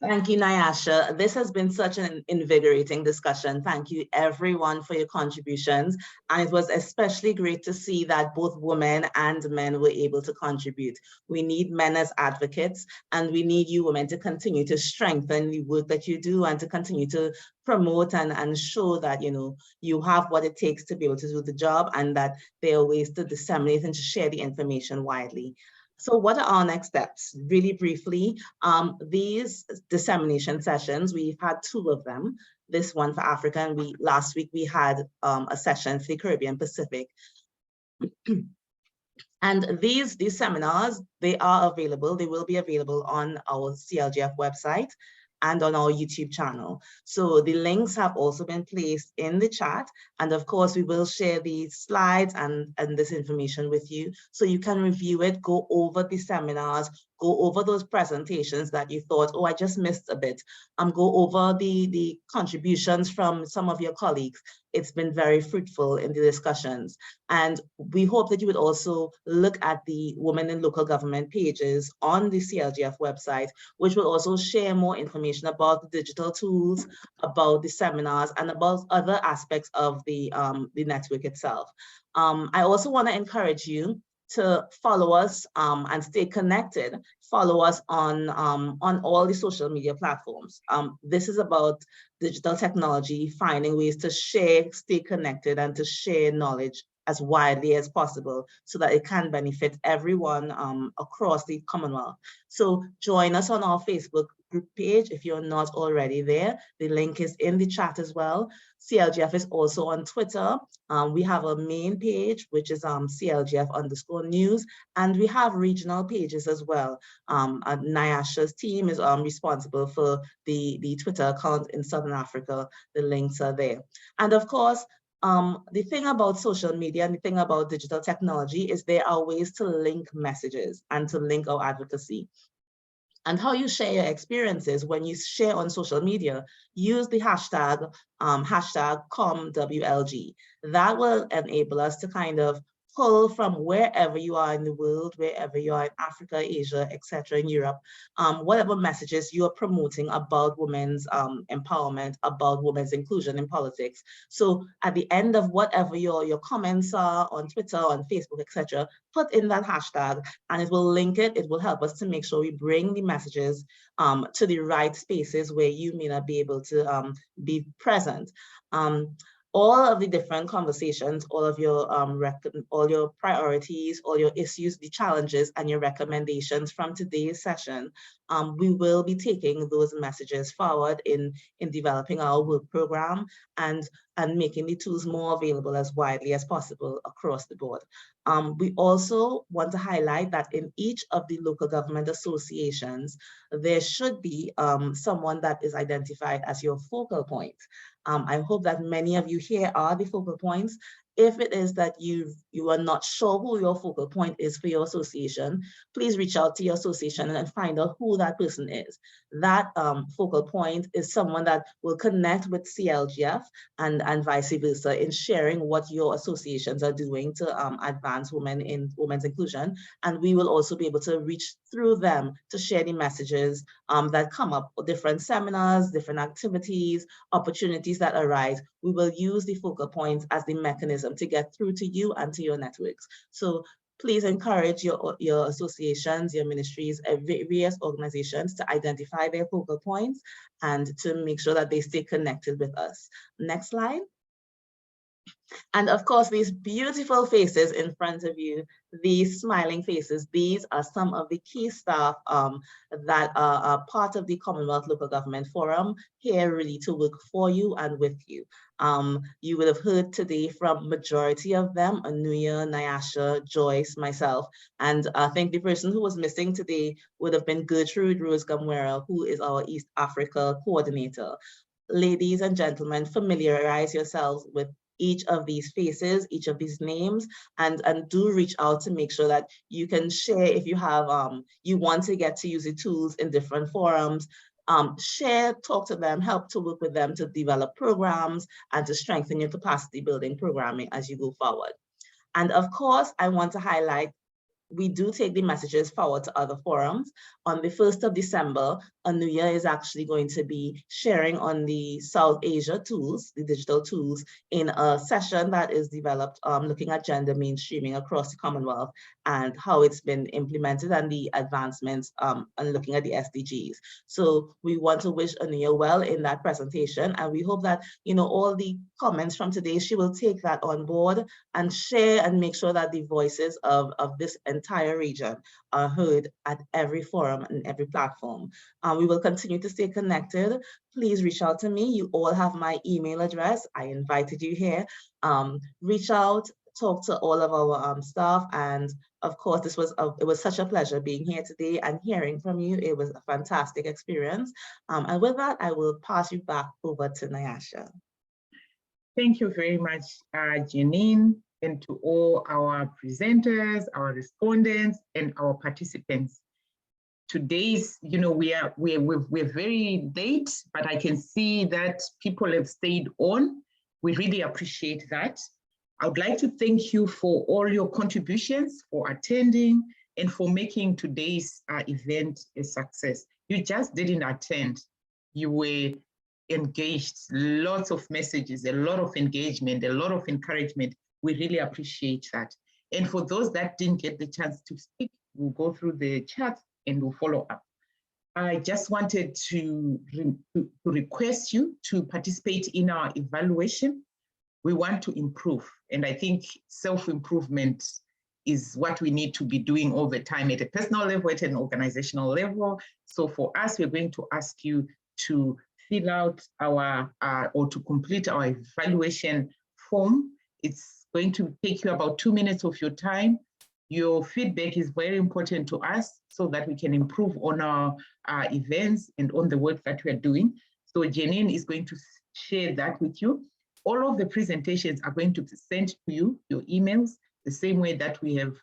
Thank you, Nyasha. This has been such an invigorating discussion. Thank you, everyone, for your contributions. And it was especially great to see that both women and men were able to contribute. We need men as advocates, and we need you women to continue to strengthen the work that you do and to continue to promote and show that, you have what it takes to be able to do the job, and that there are ways to disseminate and to share the information widely. So what are our next steps? Really briefly, these dissemination sessions, we've had 2 of them. This one for Africa, and last week we had a session for the Caribbean Pacific. And these seminars, they are available. They will be available on our CLGF website and on our YouTube channel. So the links have also been placed in the chat. And of course, we will share the slides and this information with you so you can review it, go over the seminars, go over those presentations that you thought, oh, I just missed a bit. Go over the contributions from some of your colleagues. It's been very fruitful in the discussions. And we hope that you would also look at the Women in Local Government pages on the CLGF website, which will also share more information about the digital tools, about the seminars, and about other aspects of the network itself. I also want to encourage you to follow us and stay connected. Follow us on all the social media platforms. This is about digital technology, finding ways to share, stay connected, and to share knowledge as widely as possible so that it can benefit everyone across the Commonwealth. So join us on our Facebook group page if you're not already there. The link is in the chat as well. CLGF is also on Twitter. We have a main page, which is CLGF_news, and we have regional pages as well. Nyasha's team is responsible for the Twitter account in Southern Africa. The links are there. And of course, the thing about social media and the thing about digital technology is there are ways to link messages and to link our advocacy. And how you share your experiences when you share on social media, use the hashtag #ComWLG. That will enable us to kind of pull from wherever you are in the world, wherever you are in Africa, Asia, etc., in Europe, whatever messages you are promoting about women's empowerment, about women's inclusion in politics. So at the end of whatever your comments are on Twitter, on Facebook, etc., put in that hashtag and it will link it. It will help us to make sure we bring the messages to the right spaces where you may not be able to be present. All of the different conversations, all of your priorities, all your issues, the challenges, and your recommendations from today's session, we will be taking those messages forward in developing our work program and making the tools more available as widely as possible across the board. We also want to highlight that in each of the local government associations, there should be someone that is identified as your focal point. I hope that many of you here are the focal points. If it is that you are not sure who your focal point is for your association, please reach out to your association and find out who that person is. That focal point is someone that will connect with CLGF and vice versa in sharing what your associations are doing to advance women's inclusion. And we will also be able to reach through them to share the messages that come up, different seminars, different activities, opportunities that arise. We will use the focal points as the mechanism to get through to you and to your networks. So please encourage your associations, your ministries, various organizations to identify their focal points and to make sure that they stay connected with us. Next slide. And of course, these beautiful faces in front of you, these smiling faces, these are some of the key staff that are part of the Commonwealth Local Government Forum, here really to work for you and with you. You would have heard today from majority of them, Anuya, Nyasha, Joyce, myself, and I think the person who was missing today would have been Gertrude Rose Gamwera, who is our East Africa coordinator. Ladies and gentlemen, familiarize yourselves with each of these faces, each of these names, and do reach out to make sure that you can share if you have, you want to get to use the tools in different forums, share, talk to them, help to work with them to develop programs and to strengthen your capacity building programming as you go forward. And of course, I want to highlight we do take the messages forward to other forums. On the 1st of December, Anuya is actually going to be sharing on the South Asia tools, the digital tools, in a session that is developed looking at gender mainstreaming across the Commonwealth and how it's been implemented and the advancements and looking at the SDGs. So we want to wish Anuya well in that presentation, and we hope that, you know, all the comments from today, she will take that on board and share and make sure that the voices of this entire region are heard at every forum and every platform. We will continue to stay connected. Please reach out to me. You all have my email address. I invited you here. Reach out, talk to all of our staff, and of course, it was such a pleasure being here today and hearing from you. It was a fantastic experience. And with that, I will pass you back over to Nyasha. Thank you very much, Janine, and to all our presenters, our respondents, and our participants. Today's, you know, we're very late, but I can see that people have stayed on. We really appreciate that. I would like to thank you for all your contributions, for attending, and for making today's event a success. You just didn't attend. You were engaged, lots of messages, a lot of engagement, a lot of encouragement. We really appreciate that. And for those that didn't get the chance to speak, we'll go through the chat and we'll follow up. I just wanted to request you to participate in our evaluation. We want to improve, and I think self-improvement is what we need to be doing all the time at a personal level, at an organizational level. So for us, we're going to ask you to fill out our, or to complete our evaluation form. It's going to take you about 2 minutes of your time. Your feedback is very important to us so that we can improve on our events and on the work that we're doing. So Janine is going to share that with you. All of the presentations are going to be sent to you, your emails, the same way that we have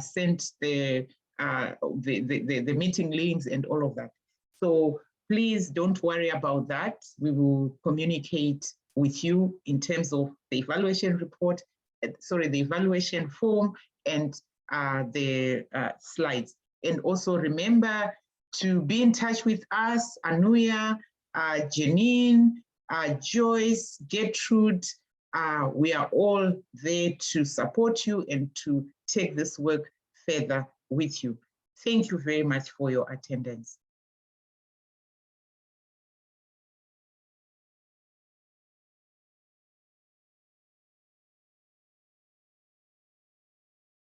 sent the meeting links and all of that. So please don't worry about that. We will communicate with you in terms of the evaluation report, the evaluation form and the slides. And also remember to be in touch with us, Anuya, Janine, Joyce, Gertrude. We are all there to support you and to take this work further with you. Thank you very much for your attendance.